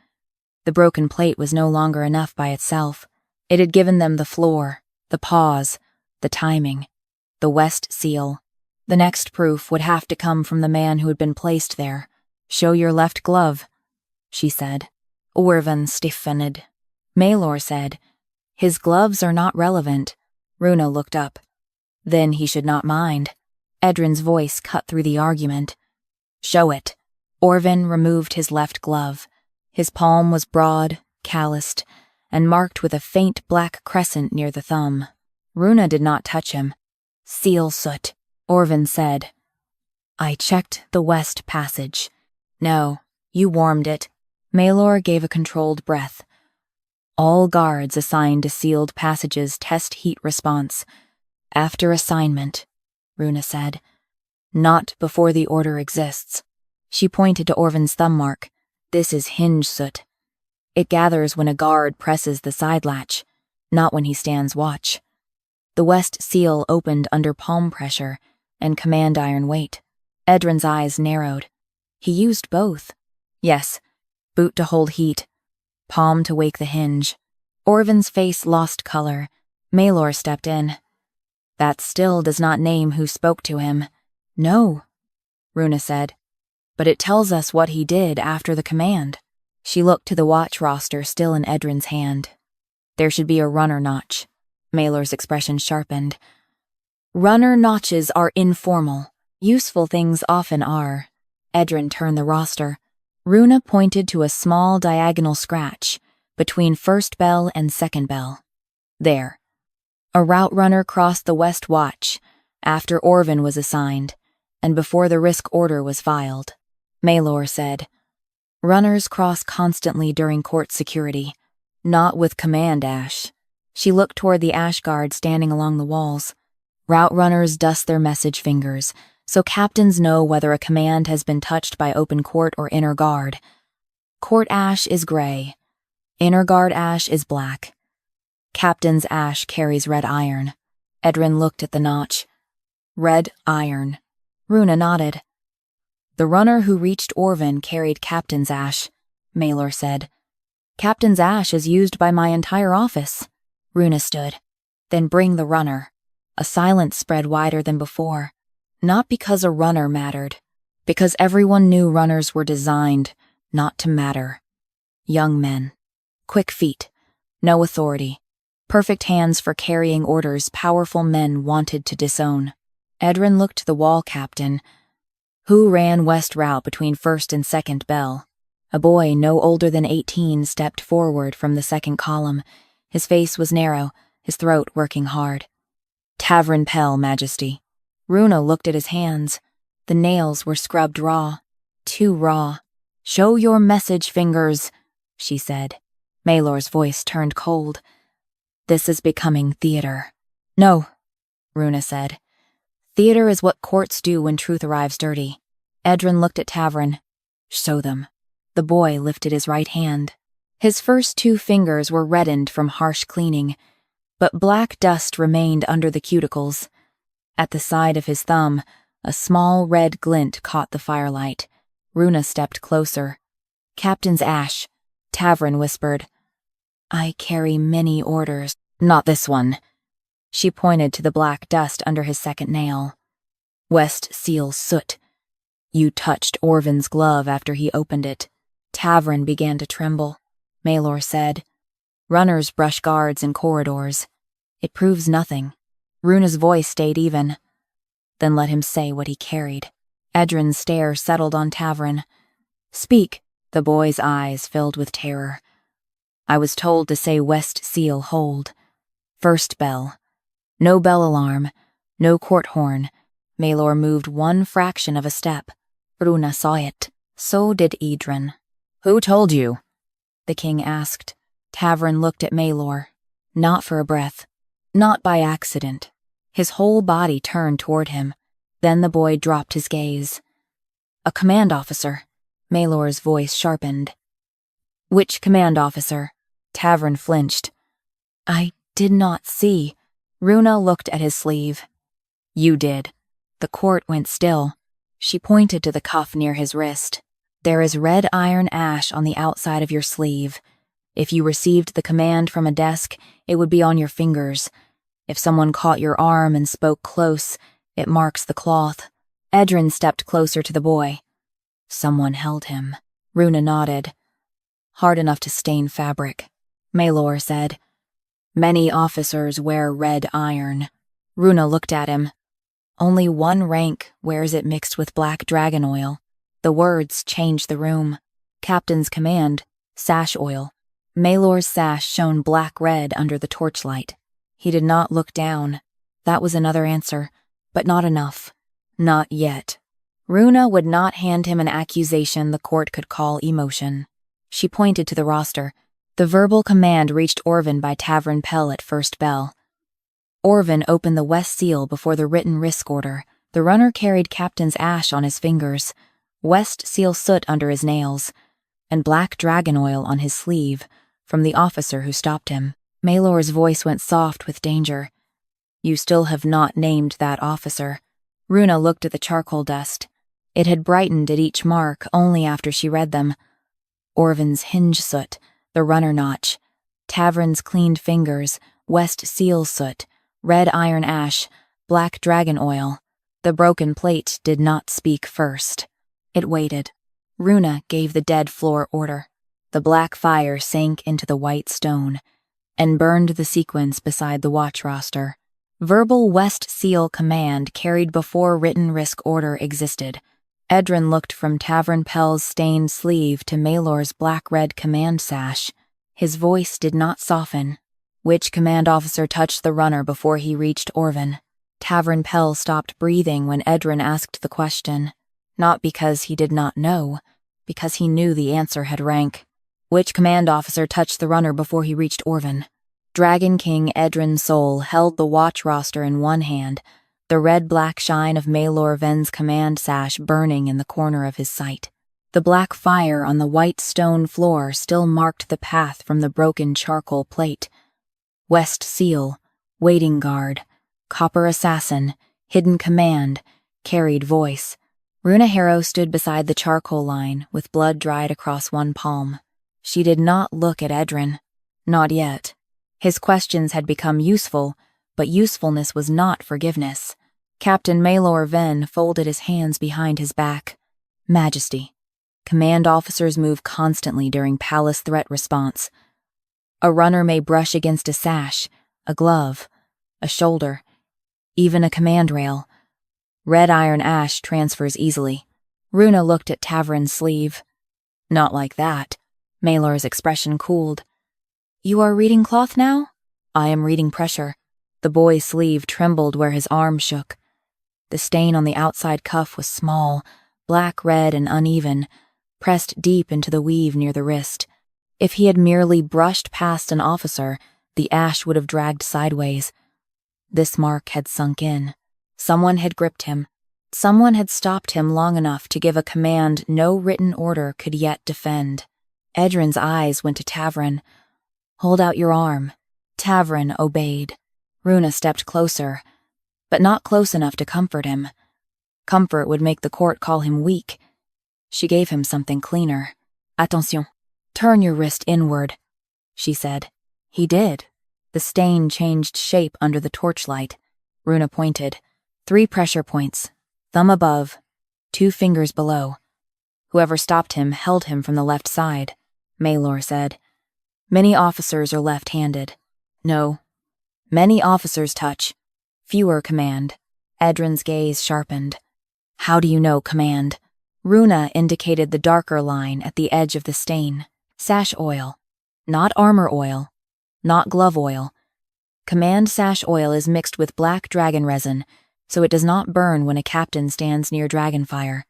The broken plate was no longer enough by itself. It had given them the floor, the pause, the timing, the West seal. The next proof would have to come from the man who had been placed there. "Show your left glove," she said. Orvin stiffened. Maelor said, "His gloves are not relevant." Runa looked up. "Then he should not mind." Edran's voice cut through the argument. "Show it." Orvin removed his left glove. His palm was broad, calloused, and marked with a faint black crescent near the thumb. Runa did not touch him. "Seal soot," Orvin said. "I checked the west passage." "No, you warmed it." Maelor gave a controlled breath. "All guards assigned to sealed passages test heat response. After assignment," Runa said. "Not before the order exists." She pointed to Orvin's thumb mark. "This is hinge soot. It gathers when a guard presses the side latch, not when he stands watch." The west seal opened under palm pressure and command iron weight. Edran's eyes narrowed. He used both. Yes, boot to hold heat, palm to wake the hinge. Orvin's face lost color. Maelor stepped in. "That still does not name who spoke to him." "No," Runa said. "But it tells us what he did after the command." She looked to the watch roster still in Edran's hand. "There should be a runner notch." Maelor's expression sharpened. "Runner notches are informal. Useful things often are." Edran turned the roster. Runa pointed to a small diagonal scratch between first bell and second bell. "There. A route runner crossed the West Watch after Orvin was assigned and before the risk order was filed." Maelor said, "Runners cross constantly during court security, not with command ash." She looked toward the ash guard standing along the walls. "Route runners dust their message fingers, so captains know whether a command has been touched by open court or inner guard. Court ash is gray. Inner guard ash is black. Captain's ash carries red iron." Edran looked at the notch. "Red iron." Runa nodded. "The runner who reached Orvin carried captain's ash," Maelor said. "Captain's ash is used by my entire office." Runa stood. "Then bring the runner." A silence spread wider than before. Not because a runner mattered, because everyone knew runners were designed not to matter. Young men. Quick feet. No authority. Perfect hands for carrying orders powerful men wanted to disown. Edran looked to the wall captain. "Who ran west route between first and second bell?" A boy no older than 18 stepped forward from the second column. His face was narrow, his throat working hard. "Tavern Pell, Majesty." Runa looked at his hands. The nails were scrubbed raw. Too raw. "Show your message fingers," she said. Maelor's voice turned cold. "This is becoming theater." "No," Runa said. "Theater is what courts do when truth arrives dirty." Edran looked at Tavern. "Show them." The boy lifted his right hand. His first 2 fingers were reddened from harsh cleaning, but black dust remained under the cuticles. At the side of his thumb, a small red glint caught the firelight. Runa stepped closer. "Captain's ash," Tavern whispered. "I carry many orders." "Not this one." She pointed to the black dust under his second nail. "West seal soot. You touched Orvin's glove after he opened it." Tavern began to tremble. Maelor said, "Runners brush guards in corridors. It proves nothing." Runa's voice stayed even. "Then let him say what he carried." Edran's stare settled on Tavern. "Speak." The boy's eyes filled with terror. "I was told to say West seal hold. First bell. No bell alarm. No court horn." Maelor moved 1 fraction of a step. Runa saw it. So did Edran. "Who told you?" the king asked. Tavern looked at Maelor. Not for a breath. Not by accident. His whole body turned toward him. Then the boy dropped his gaze. "A command officer." Maelor's voice sharpened. "Which command officer?" Tavern flinched. "I did not see." Runa looked at his sleeve. You did. The court went still. She pointed to the cuff near his wrist. There is red iron ash on the outside of your sleeve. If you received the command from a desk, it would be on your fingers. If someone caught your arm and spoke close, it marks the cloth. Edran stepped closer to the boy. Someone held him. Runa nodded. Hard enough to stain fabric. Maelor said. Many officers wear red iron. Runa looked at him. Only one rank wears it mixed with black dragon oil. The words changed the room. Captain's command, sash oil. Maelor's sash shone black-red under the torchlight. He did not look down. That was another answer, but not enough. Not yet. Runa would not hand him an accusation the court could call emotion. She pointed to the roster. The verbal command reached Orvin by Tavern Pell at first bell. Orvin opened the west seal before the written risk order. The runner carried Captain's ash on his fingers, west seal soot under his nails, and black dragon oil on his sleeve, from the officer who stopped him. Maelor's voice went soft with danger. You still have not named that officer. Runa looked at the charcoal dust. It had brightened at each mark only after she read them. Orvin's hinge soot, the runner notch, Tavern's cleaned fingers, west seal soot, red iron ash, black dragon oil. The broken plate did not speak first. It waited. Runa gave the dead floor order. The black fire sank into the white stone and burned the sequence beside the watch roster. Verbal West Seal command carried before written risk order existed. Edran looked from Tavern Pell's stained sleeve to Maelor's black-red command sash. His voice did not soften. Which command officer touched the runner before he reached Orvin? Tavern Pell stopped breathing when Edran asked the question. Not because he did not know, because he knew the answer had rank. Which command officer touched the runner before he reached Orvin? Dragon King Edran Sol held the watch roster in one hand, the red-black shine of Maelor Ven's command sash burning in the corner of his sight. The black fire on the white stone floor still marked the path from the broken charcoal plate. West Seal, waiting guard, copper assassin, hidden command, carried voice. Runa Harrow stood beside the charcoal line with blood dried across one palm. She did not look at Edran. Not yet. His questions had become useful, but usefulness was not forgiveness. Captain Maelor Ven folded his hands behind his back. Majesty. Command officers move constantly during palace threat response. A runner may brush against a sash, a glove, a shoulder, even a command rail. Red iron ash transfers easily. Runa looked at Tavern's sleeve. Not like that. Maelor's expression cooled. You are reading cloth now? I am reading pressure. The boy's sleeve trembled where his arm shook. The stain on the outside cuff was small, black-red and uneven, pressed deep into the weave near the wrist. If he had merely brushed past an officer, the ash would have dragged sideways. This mark had sunk in. Someone had gripped him. Someone had stopped him long enough to give a command no written order could yet defend. Edran's eyes went to Tavern. Hold out your arm. Tavern obeyed. Runa stepped closer, but not close enough to comfort him. Comfort would make the court call him weak. She gave him something cleaner. Attention. Turn your wrist inward, she said. He did. The stain changed shape under the torchlight. Runa pointed. 3 pressure points. Thumb above, 2 fingers below. Whoever stopped him held him from the left side, Maelor said. Many officers are left-handed. No. Many officers touch. Fewer command. Edran's gaze sharpened. How do you know command? Runa indicated the darker line at the edge of the stain. Sash oil. Not armor oil. Not glove oil. Command sash oil is mixed with black dragon resin, so it does not burn when a captain stands near dragonfire.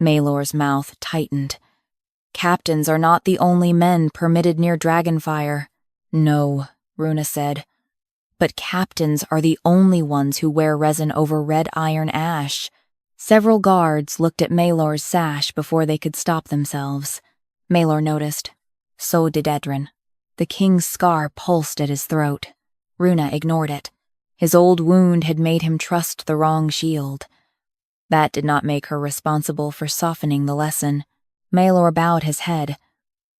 Maelor's mouth tightened. Captains are not the only men permitted near dragonfire. No, Runa said. But captains are the only ones who wear resin over red iron ash. Several guards looked at Maelor's sash before they could stop themselves. Maelor noticed. So did Edran. The king's scar pulsed at his throat. Runa ignored it. His old wound had made him trust the wrong shield. That did not make her responsible for softening the lesson. Maelor bowed his head.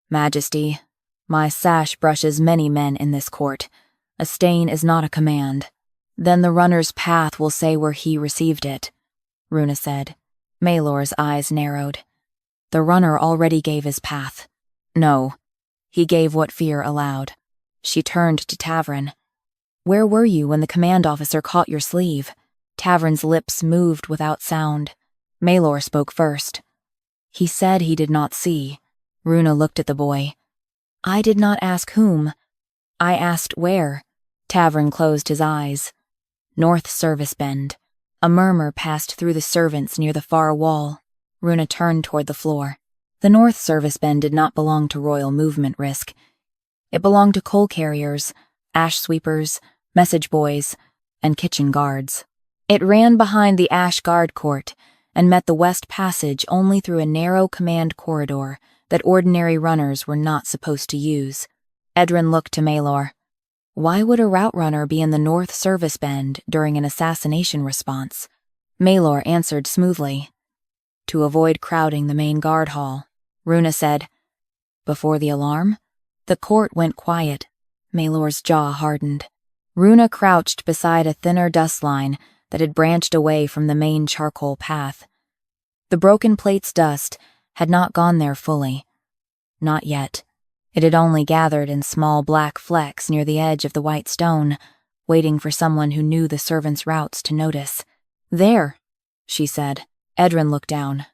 "Majesty, my sash brushes many men in this court. A stain is not a command. Then the runner's path will say where he received it," Runa said. Maelor's eyes narrowed. "The runner already gave his path." "No. He gave what fear allowed." She turned to Tavrin. "Where were you when the command officer caught your sleeve?" Tavrin's lips moved without sound. Maelor spoke first. "He said he did not see." Runa looked at the boy. "I did not ask whom. I asked where." Tavrin closed his eyes. "North Service Bend." A murmur passed through the servants near the far wall. Runa turned toward the floor. The North Service Bend did not belong to Royal Movement Risk. It belonged to coal carriers, ash sweepers, message boys, and kitchen guards. It ran behind the Ash Guard Court and met the West Passage only through a narrow command corridor that ordinary runners were not supposed to use. Edran looked to Maelor. Why would a route runner be in the North Service Bend during an assassination response? Maelor answered smoothly. To avoid crowding the main guard hall. Runa said, "Before the alarm?" The court went quiet. Maelor's jaw hardened. Runa crouched beside a thinner dust line that had branched away from the main charcoal path. The broken plate's dust had not gone there fully. Not yet. It had only gathered in small black flecks near the edge of the white stone, waiting for someone who knew the servants' routes to notice. "There," she said. Edran looked down.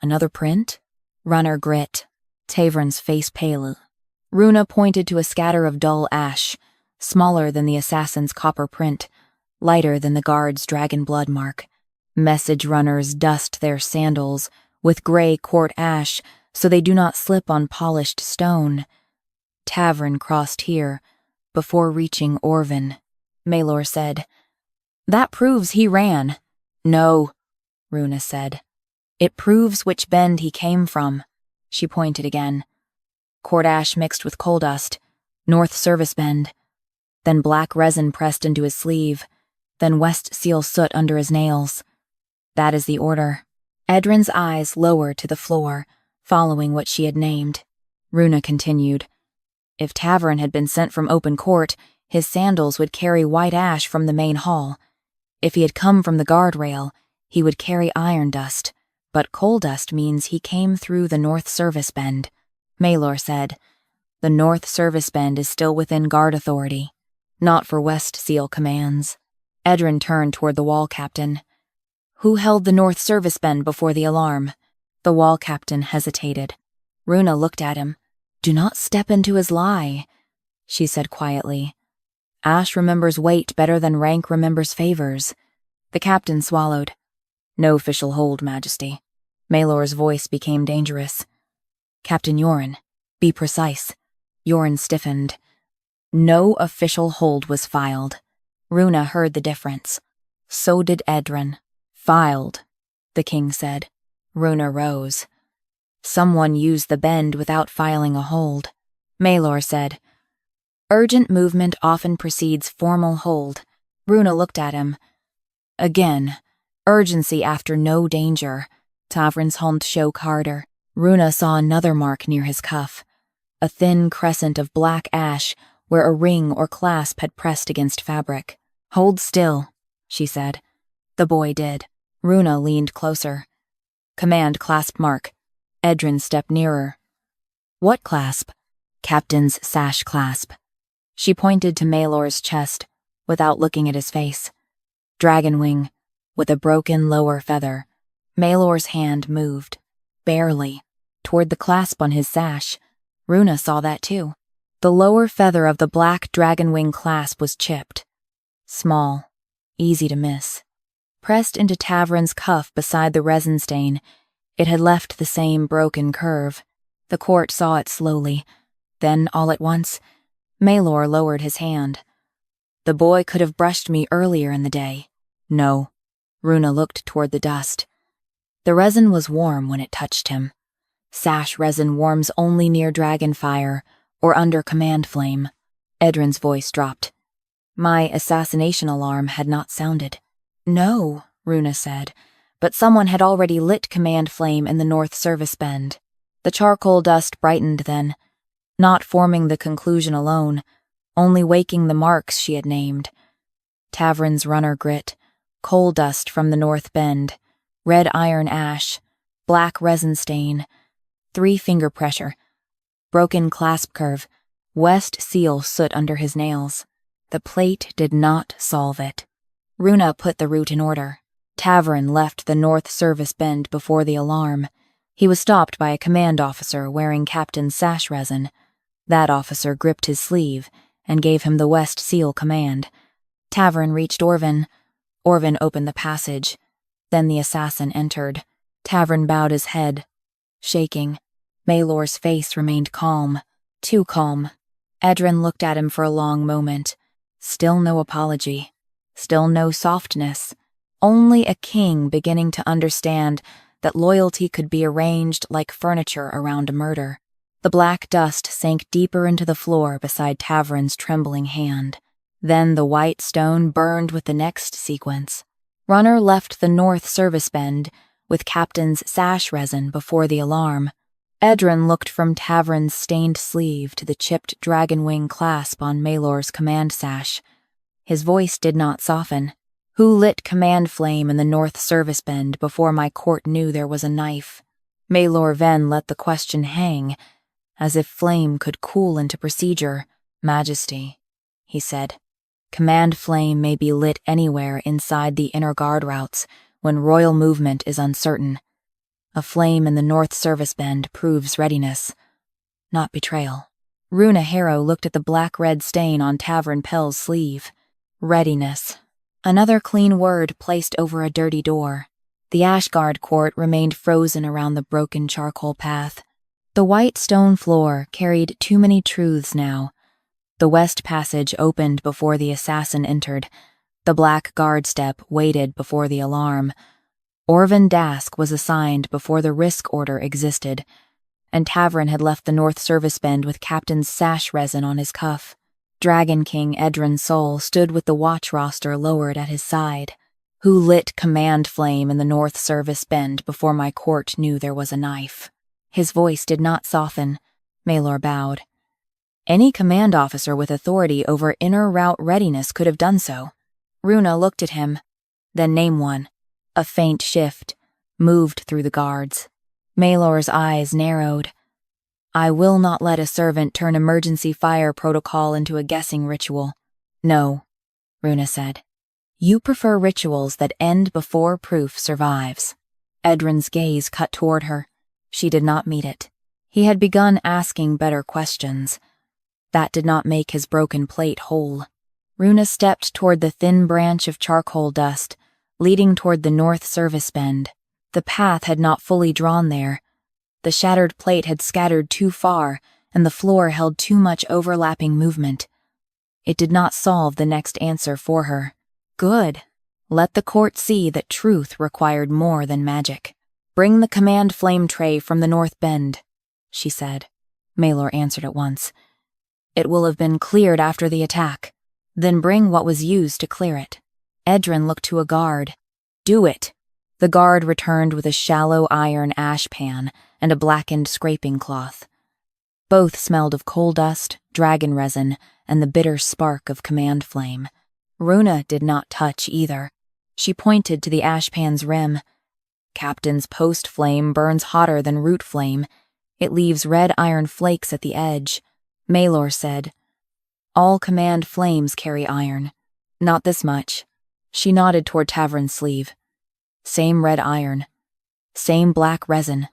"Another print?" Runner grit. Tavrin's face pale. Runa pointed to a scatter of dull ash, smaller than the assassin's copper print, lighter than the guard's dragon blood mark. Message runners dust their sandals with gray court ash so they do not slip on polished stone. Tavrin crossed here, before reaching Orvin. Maelor said, "That proves he ran." "No," Runa said. "It proves which bend he came from." She pointed again. Court ash mixed with coal dust, North Service Bend, then black resin pressed into his sleeve, then West Seal soot under his nails. That is the order. Edran's eyes lowered to the floor, following what she had named. Runa continued. If Tavrin had been sent from open court, his sandals would carry white ash from the main hall. If he had come from the guardrail, he would carry iron dust, but coal dust means he came through the North Service Bend. Maelor said, "The North Service Bend is still within guard authority, not for West Seal commands." Edran turned toward the wall captain. "Who held the North Service Bend before the alarm?" The wall captain hesitated. Runa looked at him. "Do not step into his lie," she said quietly. "Ash remembers weight better than rank remembers favors." The captain swallowed. "No official hold, Majesty." Maelor's voice became dangerous. "Captain Yoren, be precise." Yoren stiffened. No official hold was filed. Runa heard the difference. So did Edran. "Filed," the king said. Runa rose. "Someone used the bend without filing a hold." Maelor said, "Urgent movement often precedes formal hold." Runa looked at him. Again, urgency after no danger. Tavrin's hand shook harder. Runa saw another mark near his cuff, a thin crescent of black ash where a ring or clasp had pressed against fabric. "Hold still," she said. The boy did. Runa leaned closer. "Command clasp mark." Edran stepped nearer. "What clasp?" "Captain's sash clasp." She pointed to Maelor's chest, without looking at his face. "Dragon wing, with a broken lower feather." Maelor's hand moved, barely, toward the clasp on his sash. Runa saw that too. The lower feather of the black dragon wing clasp was chipped. Small, easy to miss. Pressed into Tavrin's cuff beside the resin stain, it had left the same broken curve. The court saw it slowly. Then, all at once, Maelor lowered his hand. "The boy could have brushed me earlier in the day." "No." Runa looked toward the dust. The resin was warm when it touched him. Sash resin warms only near dragon fire or under command flame. Edran's voice dropped. My assassination alarm had not sounded. No, Runa said, but someone had already lit command flame in the north service bend. The charcoal dust brightened then, not forming the conclusion alone, only waking the marks she had named. Tavern's runner grit, coal dust from the north bend, red iron ash, black resin stain, 3-finger pressure, broken clasp curve, west seal soot under his nails. The plate did not solve it. Runa put the route in order. Tavern left the north service bend before the alarm. He was stopped by a command officer wearing captain's sash resin. That officer gripped his sleeve and gave him the west seal command. Tavern reached Orvin. Orvin opened the passage. Then the assassin entered. Tavern bowed his head, shaking. Maelor's face remained calm, too calm. Edran looked at him for a long moment. Still no apology. Still no softness. Only a king beginning to understand that loyalty could be arranged like furniture around a murder. The black dust sank deeper into the floor beside Tavern's trembling hand. Then the white stone burned with the next sequence. Runner left the north service bend with captain's sash resin before the alarm. Edran looked from Tavern's stained sleeve to the chipped dragon wing clasp on Maelor's command sash. His voice did not soften. Who lit command flame in the north service bend before my court knew there was a knife? Maelor Ven let the question hang, as if flame could cool into procedure. Majesty, he said. Command flame may be lit anywhere inside the inner guard routes when royal movement is uncertain. A flame in the north service bend proves readiness, not betrayal. Runa Harrow looked at the black-red stain on Tavern Pell's sleeve. Readiness. Another clean word placed over a dirty door. The Ashguard court remained frozen around the broken charcoal path. The white stone floor carried too many truths now. The west passage opened before the assassin entered. The black guard step waited before the alarm. Orvin Dask was assigned before the risk order existed, and Tavern had left the north service bend with captain's sash resin on his cuff. Dragon King Edran Sol stood with the watch roster lowered at his side. Who lit command flame in the north service bend before my court knew there was a knife? His voice did not soften. Maelor bowed. Any command officer with authority over inner route readiness could have done so. Runa looked at him. Then name one. A faint shift moved through the guards. Maelor's eyes narrowed. I will not let a servant turn emergency fire protocol into a guessing ritual. No, Runa said. You prefer rituals that end before proof survives. Edran's gaze cut toward her. She did not meet it. He had begun asking better questions. That did not make his broken plate whole. Runa stepped toward the thin branch of charcoal dust, leading toward the north service bend. The path had not fully drawn there. The shattered plate had scattered too far, and the floor held too much overlapping movement. It did not solve the next answer for her. Good. Let the court see that truth required more than magic. Bring the command flame tray from the north bend, she said. Maelor answered at once. It will have been cleared after the attack. Then bring what was used to clear it. Edran looked to a guard. Do it. The guard returned with a shallow iron ash pan and a blackened scraping cloth. Both smelled of coal dust, dragon resin, and the bitter spark of command flame. Runa did not touch either. She pointed to the ash pan's rim. Captain's post flame burns hotter than root flame. It leaves red iron flakes at the edge. Maelor said, All command flames carry iron. Not this much. She nodded toward Tavern's sleeve. Same red iron. Same black resin.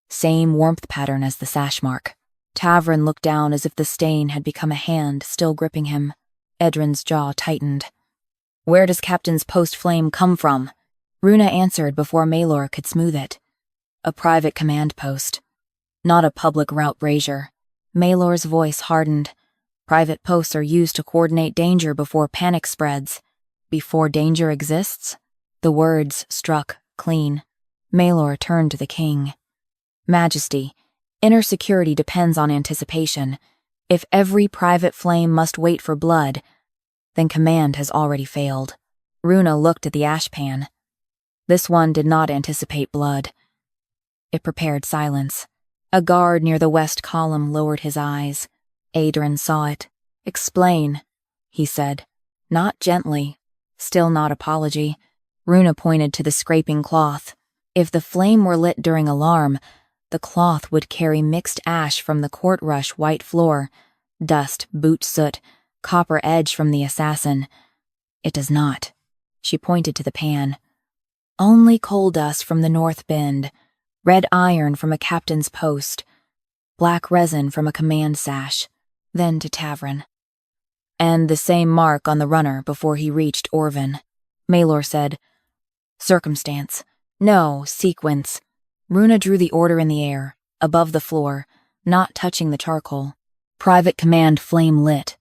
Same warmth pattern as the sash mark. Tavern looked down as if the stain had become a hand still gripping him. Edran's jaw tightened. Where does Captain's post flame come from? Runa answered before Maelor could smooth it. A private command post. Not a public route brazier. Maelor's voice hardened. Private posts are used to coordinate danger before panic spreads. Before danger exists? The words struck clean. Maelor turned to the king. Majesty, inner security depends on anticipation. If every private flame must wait for blood, then command has already failed. Runa looked at the ashpan. This one did not anticipate blood. It prepared silence. A guard near the west column lowered his eyes. Edran saw it. "Explain," he said. Not gently. Still not apology. Runa pointed to the scraping cloth. If the flame were lit during alarm, the cloth would carry mixed ash from the court-rush white floor, dust, boot soot, copper edge from the assassin. It does not. She pointed to the pan. Only coal dust from the north bend, red iron from a captain's post, black resin from a command sash, then to Tavern. And the same mark on the runner before he reached Orvin. Maelor said, "Circumstance. No, sequence." Runa drew the order in the air, above the floor, not touching the charcoal. Private command flame lit.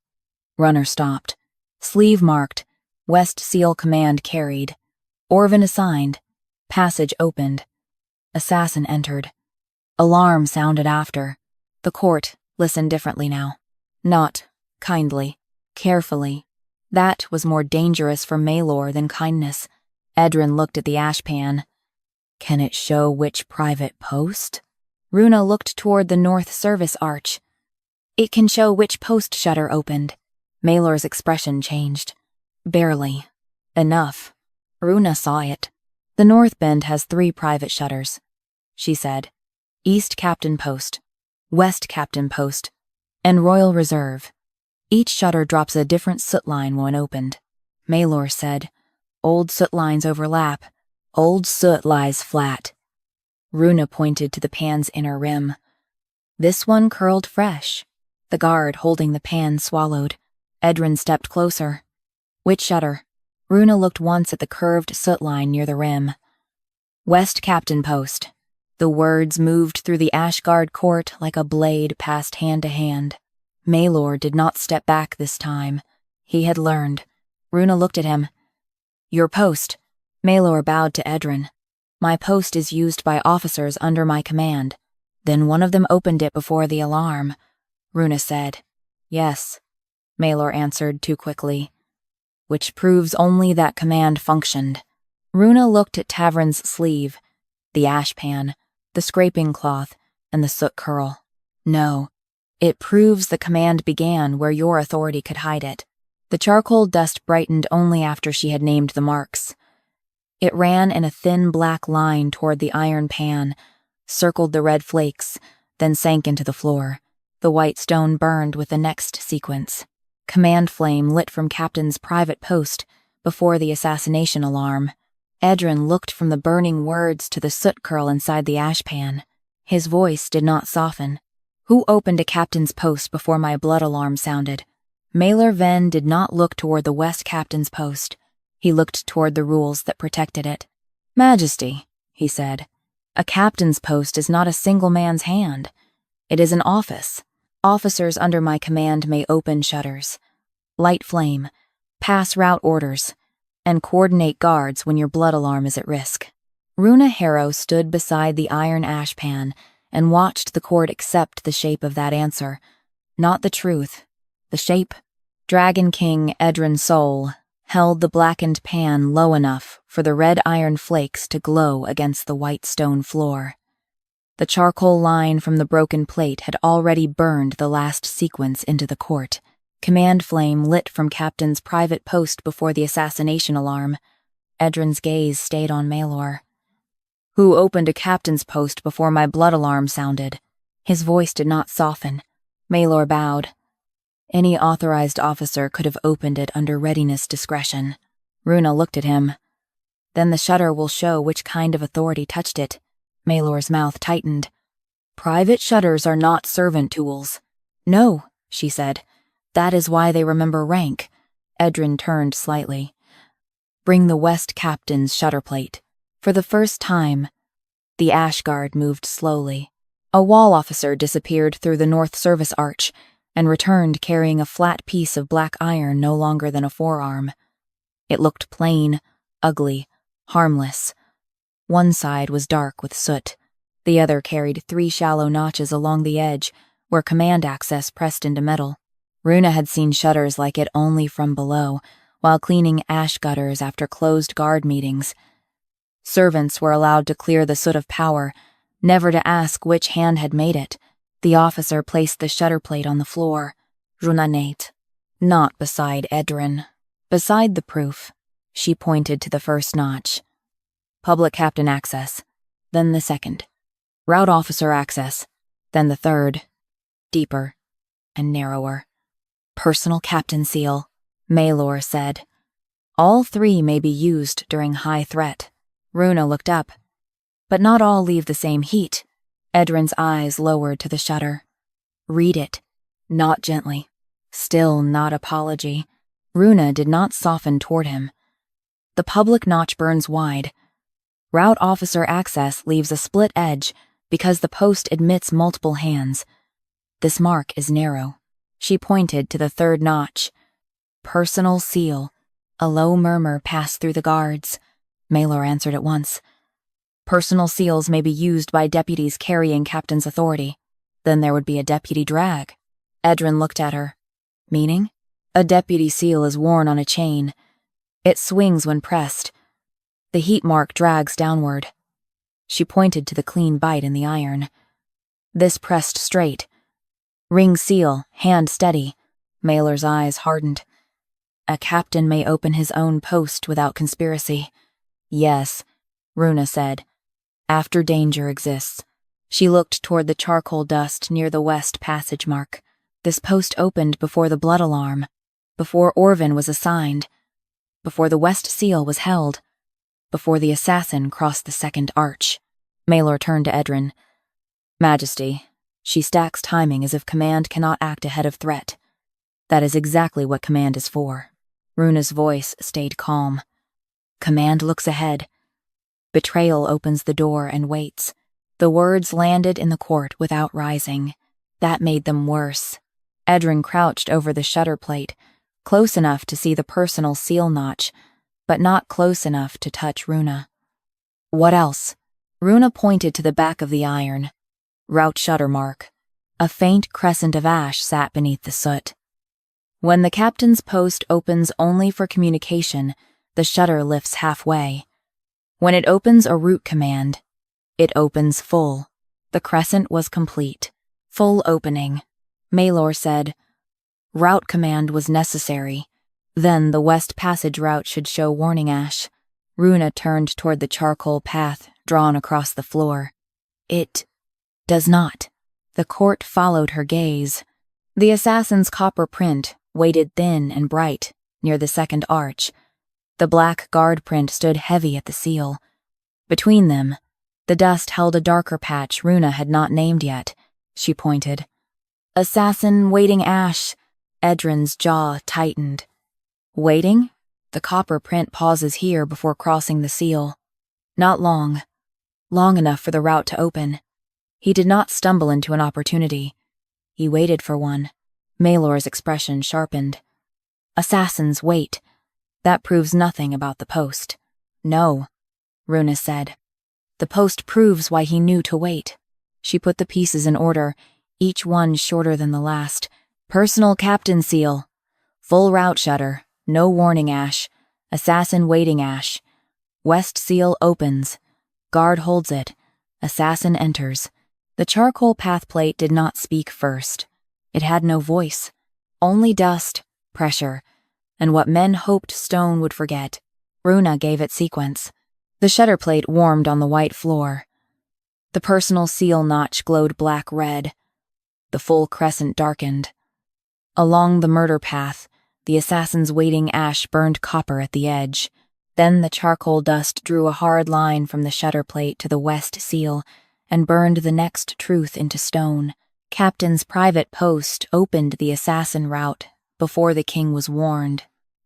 Runner stopped. Sleeve marked. West Seal command carried. Orvin assigned. Passage opened. Assassin entered. Alarm sounded after. The court listened differently now. Not kindly, carefully. That was more dangerous for Maelor than kindness. Edran looked at the ashpan. Can it show which private post? Runa looked toward the north service arch. It can show which post shutter opened. Maelor's expression changed. Barely. Enough. Runa saw it. The north bend has 3 private shutters, she said. East Captain Post, West Captain Post, and Royal Reserve. Each shutter drops a different soot line when opened. Maelor said, "Old soot lines overlap. Old soot lies flat." Runa pointed to the pan's inner rim. This one curled fresh. The guard holding the pan swallowed. Edran stepped closer. Which shutter? Runa looked once at the curved soot line near the rim. West Captain Post. The words moved through the Ashguard court like a blade passed hand to hand. Maelor did not step back this time. He had learned. Runa looked at him. "Your post." Maelor bowed to Edran. "My post is used by officers under my command. Then one of them opened it before the alarm." Runa said, "Yes." Maelor answered too quickly. "Which proves only that command functioned." Runa looked at Tavern's sleeve, the ashpan, the scraping cloth, and the soot curl. "No. It proves the command began where your authority could hide it." The charcoal dust brightened only after she had named the marks. It ran in a thin black line toward the iron pan, circled the red flakes, then sank into the floor. The white stone burned with the next sequence. Command flame lit from Captain's private post before the assassination alarm. Edran looked from the burning words to the soot curl inside the ashpan. His voice did not soften. "Who opened a Captain's post before my blood alarm sounded?" Maelor Ven did not look toward the West Captain's post. He looked toward the rules that protected it. "Majesty," he said, "a captain's post is not a single man's hand. It is an office. Officers under my command may open shutters, light flame, pass route orders, and coordinate guards when your blood alarm is at risk." Runa Harrow stood beside the iron ashpan and watched the court accept the shape of that answer. Not the truth. The shape. Dragon King Edran Sol held the blackened pan low enough for the red iron flakes to glow against the white stone floor. The charcoal line from the broken plate had already burned the last sequence into the court. Command flame lit from Captain's private post before the assassination alarm. Edran's gaze stayed on Maelor. "Who opened a captain's post before my blood alarm sounded?" His voice did not soften. Maelor bowed. "Any authorized officer could have opened it under readiness discretion." Runa looked at him. "Then the shutter will show which kind of authority touched it." Maelor's mouth tightened. "Private shutters are not servant tools." "No," she said. "That is why they remember rank." Edran turned slightly. "Bring the West Captain's shutter plate." For the first time, the Ashguard moved slowly. A wall officer disappeared through the North Service arch and returned carrying a flat piece of black iron no longer than a forearm. It looked plain, ugly, harmless. One side was dark with soot. The other carried 3 shallow notches along the edge where command access pressed into metal. Runa had seen shutters like it only from below, while cleaning ash gutters after closed guard meetings. Servants were allowed to clear the soot of power, never to ask which hand had made it. The officer placed the shutter plate on the floor. Runa knelt. Not beside Edran. Beside the proof. She pointed to the first notch. Public captain access. Then the second. Route officer access. Then the third. Deeper and narrower. Personal captain seal, Maelor said. All three may be used during high threat. Runa looked up. But not all leave the same heat. Edran's eyes lowered to the shutter. Read it. Not gently. Still not apology. Runa did not soften toward him. The public notch burns wide. Route officer access leaves a split edge because the post admits multiple hands. This mark is narrow. She pointed to the third notch. Personal seal. A low murmur passed through the guards. Maelor answered at once. Personal seals may be used by deputies carrying captain's authority. Then there would be a deputy drag. Edran looked at her. Meaning? A deputy seal is worn on a chain. It swings when pressed. The heat mark drags downward. She pointed to the clean bite in the iron. This pressed straight. Ring seal, hand steady. Maelor's eyes hardened. A captain may open his own post without conspiracy. Yes, Runa said. After danger exists. She looked toward the charcoal dust near the west passage mark. This post opened before the blood alarm, before Orvin was assigned, before the west seal was held, before the assassin crossed the second arch. Maelor turned to Edran. Majesty, she stacks timing as if command cannot act ahead of threat. That is exactly what command is for. Runa's voice stayed calm. Command looks ahead. Betrayal opens the door and waits. The words landed in the court without rising. That made them worse. Edran crouched over the shutter plate, close enough to see the personal seal notch, but not close enough to touch Runa. What else? Runa pointed to the back of the iron. Route shutter mark. A faint crescent of ash sat beneath the soot. When the captain's post opens only for communication, the shutter lifts halfway. When it opens a route command, it opens full. The crescent was complete. Full opening. Maelor said, route command was necessary. Then the west passage route should show warning ash. Runa turned toward the charcoal path drawn across the floor. It does not. The court followed her gaze. The assassin's copper print, weighted thin and bright, near the second arch. The black guard print stood heavy at the seal. Between them, the dust held a darker patch Runa had not named yet. She pointed. Assassin waiting ash. Edran's jaw tightened. Waiting? The copper print pauses here before crossing the seal. Not long. Long enough for the route to open. He did not stumble into an opportunity. He waited for one. Maelor's expression sharpened. Assassins wait. That proves nothing about the post. No, Runa said. The post proves why he knew to wait. She put the pieces in order, each one shorter than the last. Personal captain seal. Full route shutter. No warning ash. Assassin waiting ash. West seal opens. Guard holds it. Assassin enters. The charcoal path plate did not speak first. It had no voice. Only dust, pressure, and what men hoped stone would forget. Runa gave it sequence. The shutter plate warmed on the white floor. The personal seal notch glowed black-red. The full crescent darkened. Along the murder path, the assassin's waiting ash burned copper at the edge. Then the charcoal dust drew a hard line from the shutter plate to the west seal and burned the next truth into stone. Captain's private post opened the assassin route before the king was warned.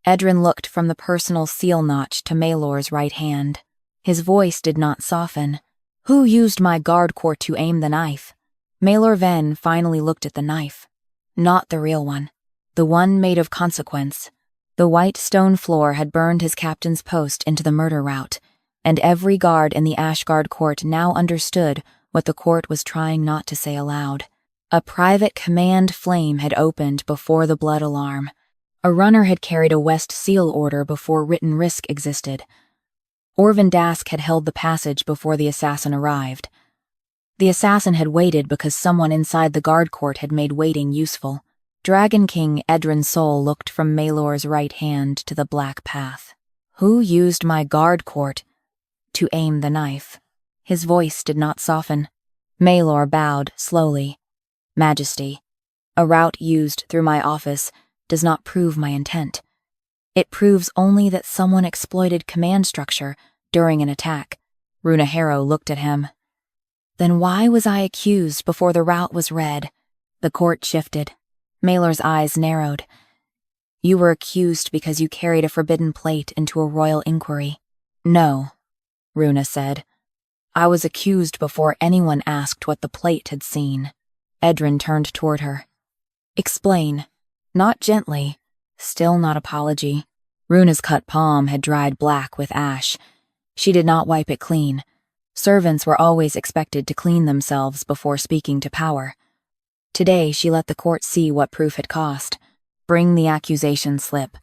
Edran looked from the personal seal notch to Maelor's right hand. His voice did not soften. Who used my guard court to aim the knife? Maelor Ven finally looked at the knife. Not the real one. The one made of consequence. The white stone floor had burned his captain's post into the murder route, and every guard in the Ashgard court now understood what the court was trying not to say aloud. A private command flame had opened before the blood alarm. A runner had carried a West Seal order before written risk existed. Orvin Dask had held the passage before the assassin arrived. The assassin had waited because someone inside the guard court had made waiting useful. Dragon King Edran Sol looked from Maelor's right hand to the black path. Who used my guard court to aim the knife? His voice did not soften. Maelor bowed slowly. Majesty, a route used through my office does not prove my intent. It proves only that someone exploited command structure during an attack. Runa Harrow looked at him. Then why was I accused before the route was read? The court shifted. Maelor's eyes narrowed. You were accused because you carried a forbidden plate into a royal inquiry. No, Runa said. I was accused before anyone asked what the plate had seen. Edran turned toward her. Explain. Not gently. Still not apology. Runa's cut palm had dried black with ash. She did not wipe it clean. Servants were always expected to clean themselves before speaking to power. Today she let the court see what proof had cost. Bring the accusation slip,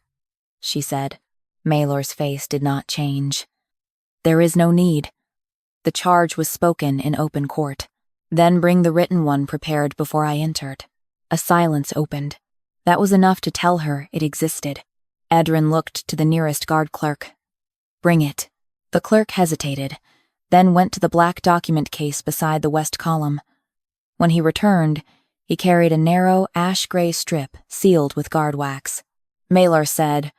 she said. Maelor's face did not change. There is no need. The charge was spoken in open court. Then bring the written one prepared before I entered. A silence opened. That was enough to tell her it existed. Edran looked to the nearest guard clerk. Bring it. The clerk hesitated, then went to the black document case beside the west column. When he returned, he carried a narrow, ash-gray strip sealed with guard wax. Maelor said,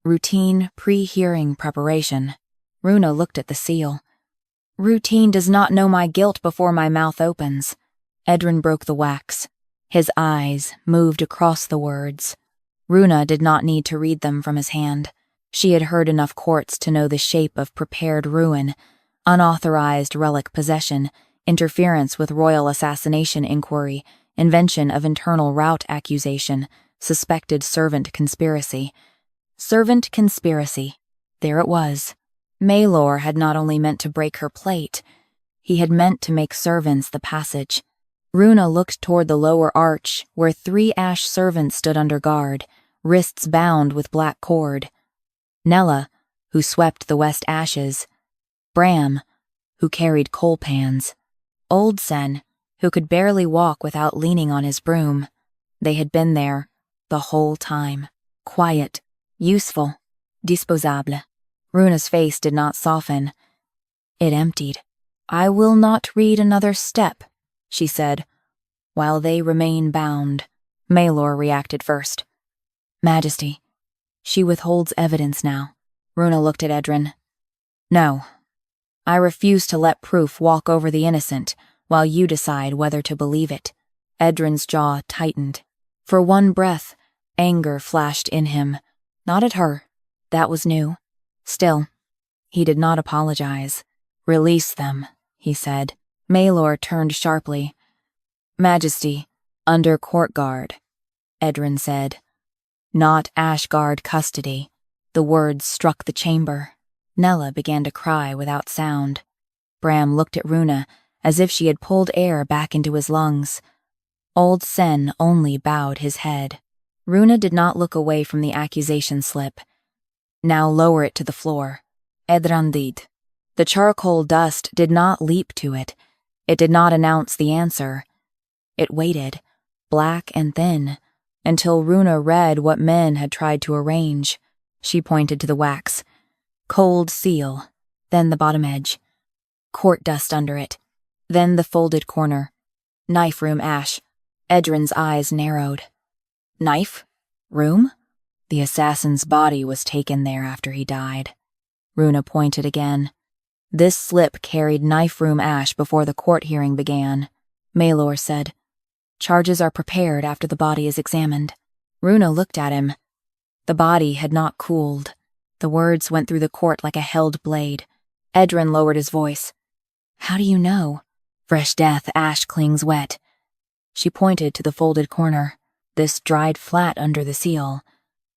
Routine pre-hearing preparation. Runa looked at the seal. Routine does not know my guilt before my mouth opens. Edran broke the wax. His eyes moved across the words. Runa did not need to read them from his hand. She had heard enough courts to know the shape of prepared ruin, unauthorized relic possession, interference with royal assassination inquiry, invention of internal route accusation, suspected servant conspiracy. Servant conspiracy. There it was. Maelor had not only meant to break her plate, he had meant to make servants the passage. Runa looked toward the lower arch, where 3 ash servants stood under guard, wrists bound with black cord. Nella, who swept the west ashes. Bram, who carried coal pans. Old Sen, who could barely walk without leaning on his broom. They had been there the whole time. Quiet, useful, disposable. Runa's face did not soften. It emptied. I will not read another step, she said, while they remain bound. Maelor reacted first. Majesty, she withholds evidence now. Runa looked at Edran. No. I refuse to let proof walk over the innocent while you decide whether to believe it. Edran's jaw tightened. For one breath, anger flashed in him. Not at her. That was new. Still, he did not apologize. Release them, he said. Maelor turned sharply. Majesty, under court guard, Edran said. Not Ashguard custody. The words struck the chamber. Nella began to cry without sound. Bram looked at Runa as if she had pulled air back into his lungs. Old Sen only bowed his head. Runa did not look away from the accusation slip. Now lower it to the floor. Edran did. The charcoal dust did not leap to it. It did not announce the answer. It waited, black and thin, until Runa read what men had tried to arrange. She pointed to the wax. Cold seal, then the bottom edge. Court dust under it, then the folded corner. Knife room ash. Edran's eyes narrowed. Knife? Room? The assassin's body was taken there after he died. Runa pointed again. This slip carried knife room ash before the court hearing began. Maelor said, Charges are prepared after the body is examined. Runa looked at him. The body had not cooled. The words went through the court like a held blade. Edran lowered his voice. How do you know? Fresh death, ash clings wet. She pointed to the folded corner. This dried flat under the seal.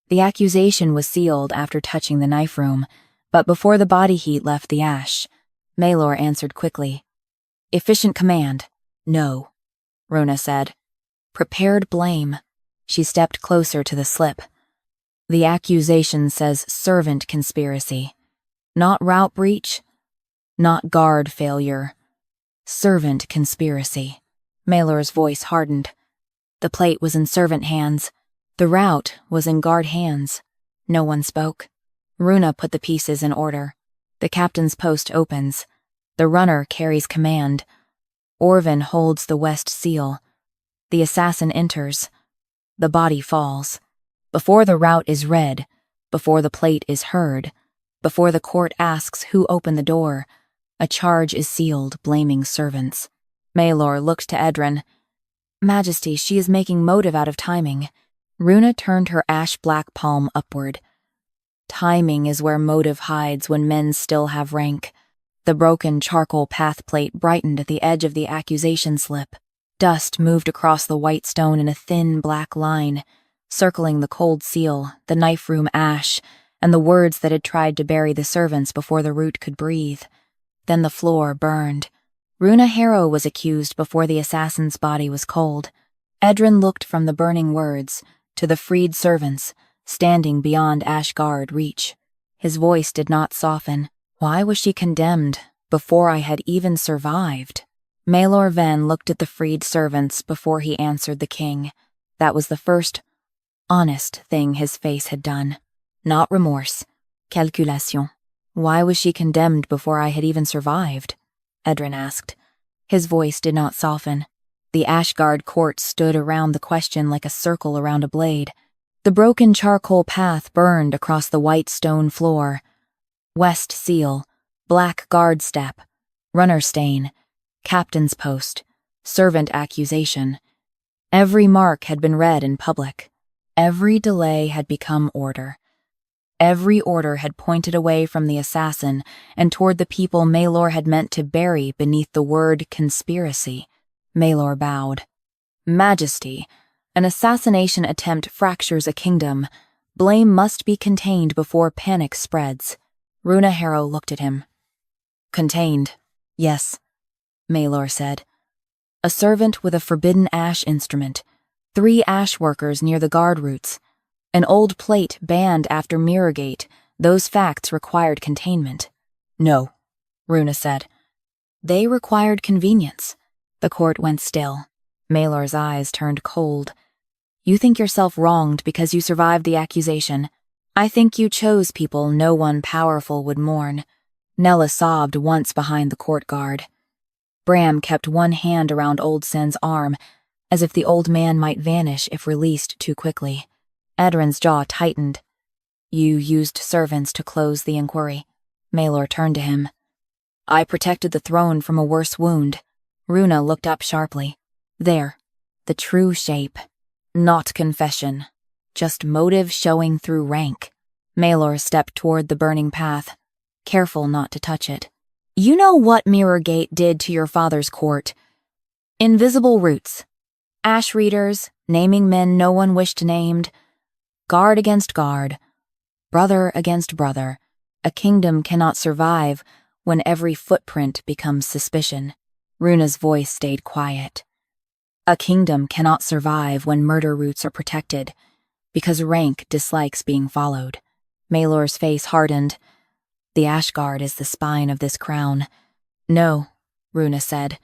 The accusation was sealed after touching the knife room, but before the body heat left the ash. Maelor answered quickly. Efficient command. No. Runa said. Prepared blame. She stepped closer to the slip. The accusation says servant conspiracy. Not route breach, not guard failure. Servant conspiracy. Maelor's voice hardened. The plate was in servant hands. The route was in guard hands. No one spoke. Runa put the pieces in order. The captain's post opens. The runner carries command. Orvin holds the west seal. The assassin enters. The body falls. Before the route is read, before the plate is heard, before the court asks who opened the door, a charge is sealed blaming servants. Maelor looked to Edran. Majesty, she is making motive out of timing. Runa turned her ash-black palm upward. Timing is where motive hides when men still have rank. The broken charcoal path plate brightened at the edge of the accusation slip. Dust moved across the white stone in a thin black line, circling the cold seal, the knife room ash, and the words that had tried to bury the servants before the root could breathe. Then the floor burned. Runa Harrow was accused before the assassin's body was cold. Edran looked from the burning words to the freed servants, standing beyond Ashgard reach. His voice did not soften. Why was she condemned before I had even survived? Maelor Ven looked at the freed servants before he answered the king. That was the first honest thing his face had done. Not remorse. Calculation. Why was she condemned before I had even survived? Edran asked. His voice did not soften. The Ashgard court stood around the question like a circle around a blade. The broken charcoal path burned across the white stone floor. West seal, black guard step, runner stain, captain's post, servant accusation. Every mark had been read in public. Every delay had become order. Every order had pointed away from the assassin and toward the people Maelor had meant to bury beneath the word conspiracy. Maelor bowed. Majesty, an assassination attempt fractures a kingdom. Blame must be contained before panic spreads. Runa Harrow looked at him. Contained, yes, Maelor said. A servant with a forbidden ash instrument. 3 ash workers near the guard routes. An old plate banned after Mirrorgate. Those facts required containment. No, Runa said. They required convenience. The court went still. Maelor's eyes turned cold. You think yourself wronged because you survived the accusation. I think you chose people no one powerful would mourn. Nella sobbed once behind the court guard. Bram kept one hand around Old Sen's arm, as if the old man might vanish if released too quickly. Edran's jaw tightened. You used servants to close the inquiry. Maelor turned to him. I protected the throne from a worse wound. Runa looked up sharply. There, the true shape. Not confession. Just motive showing through rank. Maelor stepped toward the burning path, careful not to touch it. You know what Mirrorgate did to your father's court? Invisible roots. Ash readers, naming men no one wished named. Guard against guard. Brother against brother. A kingdom cannot survive when every footprint becomes suspicion. Runa's voice stayed quiet. A kingdom cannot survive when murder routes are protected, because rank dislikes being followed. Maelor's face hardened. The Ashgard is the spine of this crown. No, Runa said.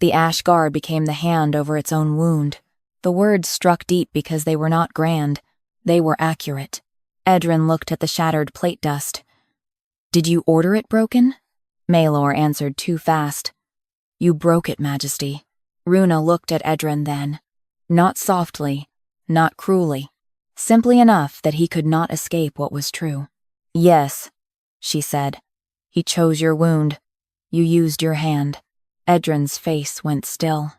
The Ashgard became the hand over its own wound. The words struck deep because they were not grand. They were accurate. Edran looked at the shattered plate dust. Did you order it broken? Maelor answered too fast. You broke it, Majesty. Runa looked at Edran then. Not softly, not cruelly. Simply enough that he could not escape what was true. Yes, she said. He chose your wound. You used your hand. Edran's face went still.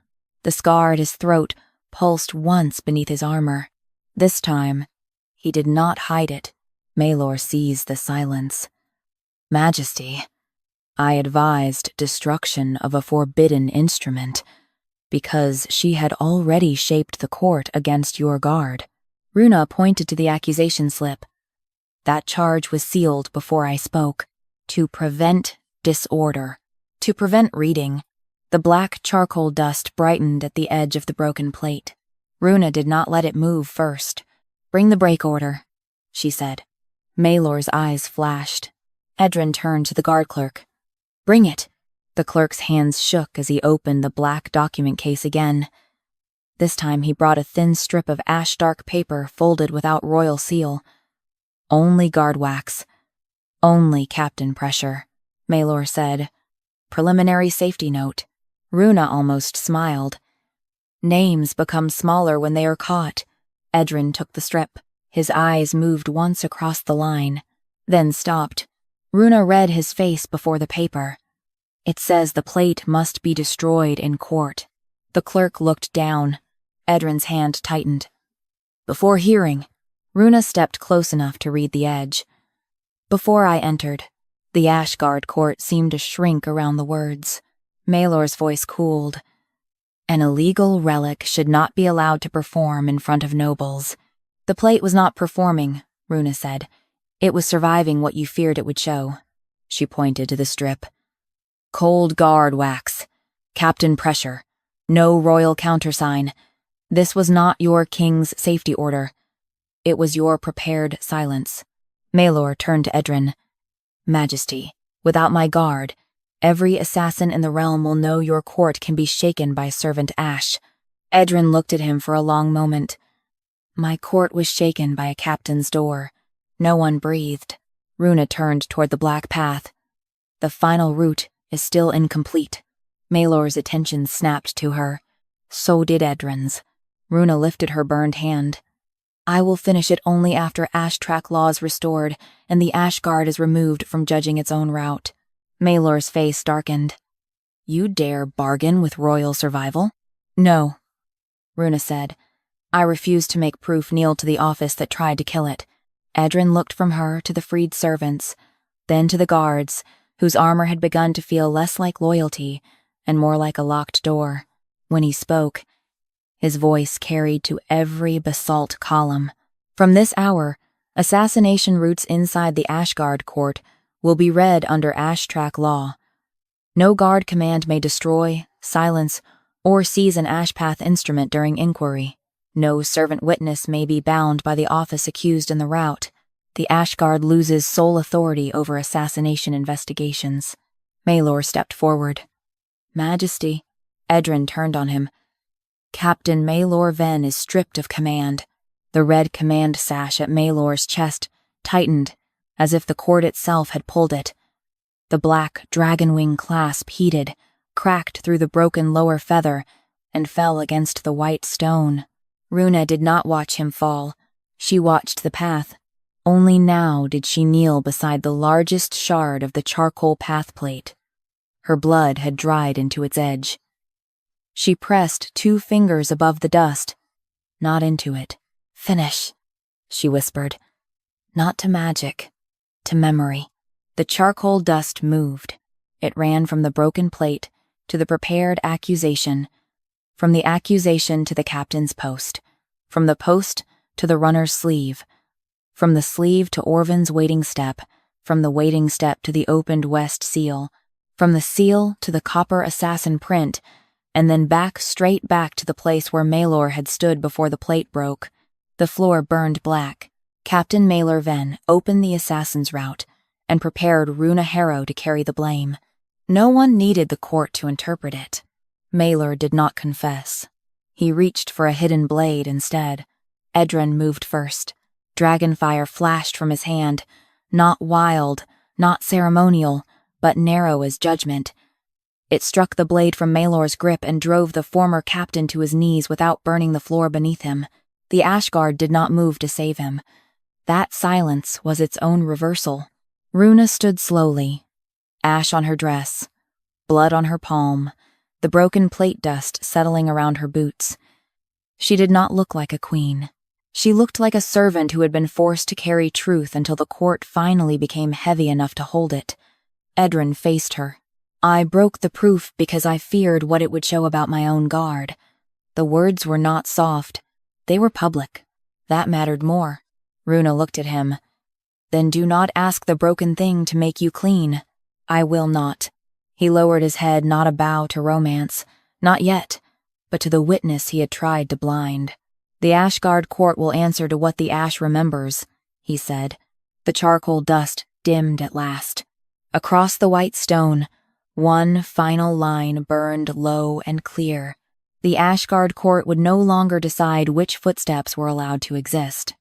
The scar at his throat pulsed once beneath his armor. This time, he did not hide it. Maelor seized the silence. Majesty, I advised destruction of a forbidden instrument, because she had already shaped the court against your guard. Runa pointed to the accusation slip. That charge was sealed before I spoke, to prevent disorder, to prevent reading. The black charcoal dust brightened at the edge of the broken plate. Runa did not let it move first. "Bring the break order," she said. Maelor's eyes flashed. Edran turned to the guard clerk. "Bring it." The clerk's hands shook as he opened the black document case again. This time he brought a thin strip of ash-dark paper folded without royal seal. "Only guard wax. Only captain pressure," Maelor said. "Preliminary safety note." Runa almost smiled. "Names become smaller when they are caught." Edran took the strip. His eyes moved once across the line, then stopped. Runa read his face before the paper. "It says the plate must be destroyed in court." The clerk looked down. Edran's hand tightened. "Before hearing." Runa stepped close enough to read the edge. "Before I entered." The Ashguard court seemed to shrink around the words. Maelor's voice cooled. "An illegal relic should not be allowed to perform in front of nobles." "The plate was not performing," Runa said. "It was surviving what you feared it would show." She pointed to the strip. "Cold guard wax. Captain pressure. No royal countersign. This was not your king's safety order. It was your prepared silence." Maelor turned to Edran. "Majesty, without my guard, every assassin in the realm will know your court can be shaken by Servant Ash." Edran looked at him for a long moment. "My court was shaken by a captain's door." No one breathed. Runa turned toward the black path. "The final route is still incomplete." Maelor's attention snapped to her. So did Edran's. Runa lifted her burned hand. "I will finish it only after Ashtrack law is restored and the Ashguard is removed from judging its own route." Maelor's face darkened. "You dare bargain with royal survival?" "No," Runa said. "I refuse to make proof kneel to the office that tried to kill it." Edran looked from her to the freed servants, then to the guards, whose armor had begun to feel less like loyalty and more like a locked door. When he spoke, his voice carried to every basalt column. "From this hour, assassination routes inside the Ashguard court will be read under Ashtrack law. No guard command may destroy, silence, or seize an Ashpath instrument during inquiry. No servant witness may be bound by the office accused in the rout. The Ashguard loses sole authority over assassination investigations." Maelor stepped forward. "Majesty," Edran turned on him. "Captain Maelor Ven is stripped of command." The red command sash at Maelor's chest tightened, as if the cord itself had pulled it. The black dragonwing clasp heated, cracked through the broken lower feather, and fell against the white stone. Runa did not watch him fall. She watched the path. Only now did she kneel beside the largest shard of the charcoal path plate. Her blood had dried into its edge. She pressed 2 fingers above the dust. "Not into it. Finish," she whispered. "Not to magic, to memory." The charcoal dust moved. It ran from the broken plate to the prepared accusation, from the accusation to the captain's post, from the post to the runner's sleeve, from the sleeve to Orvan's waiting step, from the waiting step to the opened west seal, from the seal to the copper assassin print, and then straight back to the place where Maelor had stood before the plate broke. The floor burned black. Captain Maelor Ven opened the assassin's route and prepared Runa Harrow to carry the blame. No one needed the court to interpret it. Maelor did not confess. He reached for a hidden blade instead. Edran moved first. Dragonfire flashed from his hand, not wild, not ceremonial, but narrow as judgment. It struck the blade from Maelor's grip and drove the former captain to his knees without burning the floor beneath him. The Ashguard did not move to save him. That silence was its own reversal. Runa stood slowly, ash on her dress, blood on her palm, the broken plate dust settling around her boots. She did not look like a queen. She looked like a servant who had been forced to carry truth until the court finally became heavy enough to hold it. Edran faced her. "I broke the proof because I feared what it would show about my own guard." The words were not soft. They were public. That mattered more. Runa looked at him. "Then do not ask the broken thing to make you clean." "I will not." He lowered his head, not a bow to romance, not yet, but to the witness he had tried to blind. The Ashgard court will answer to what the ash remembers, he said. The charcoal dust dimmed at last. Across the white stone, one final line burned low and clear. The Ashgard court would no longer decide which footsteps were allowed to exist.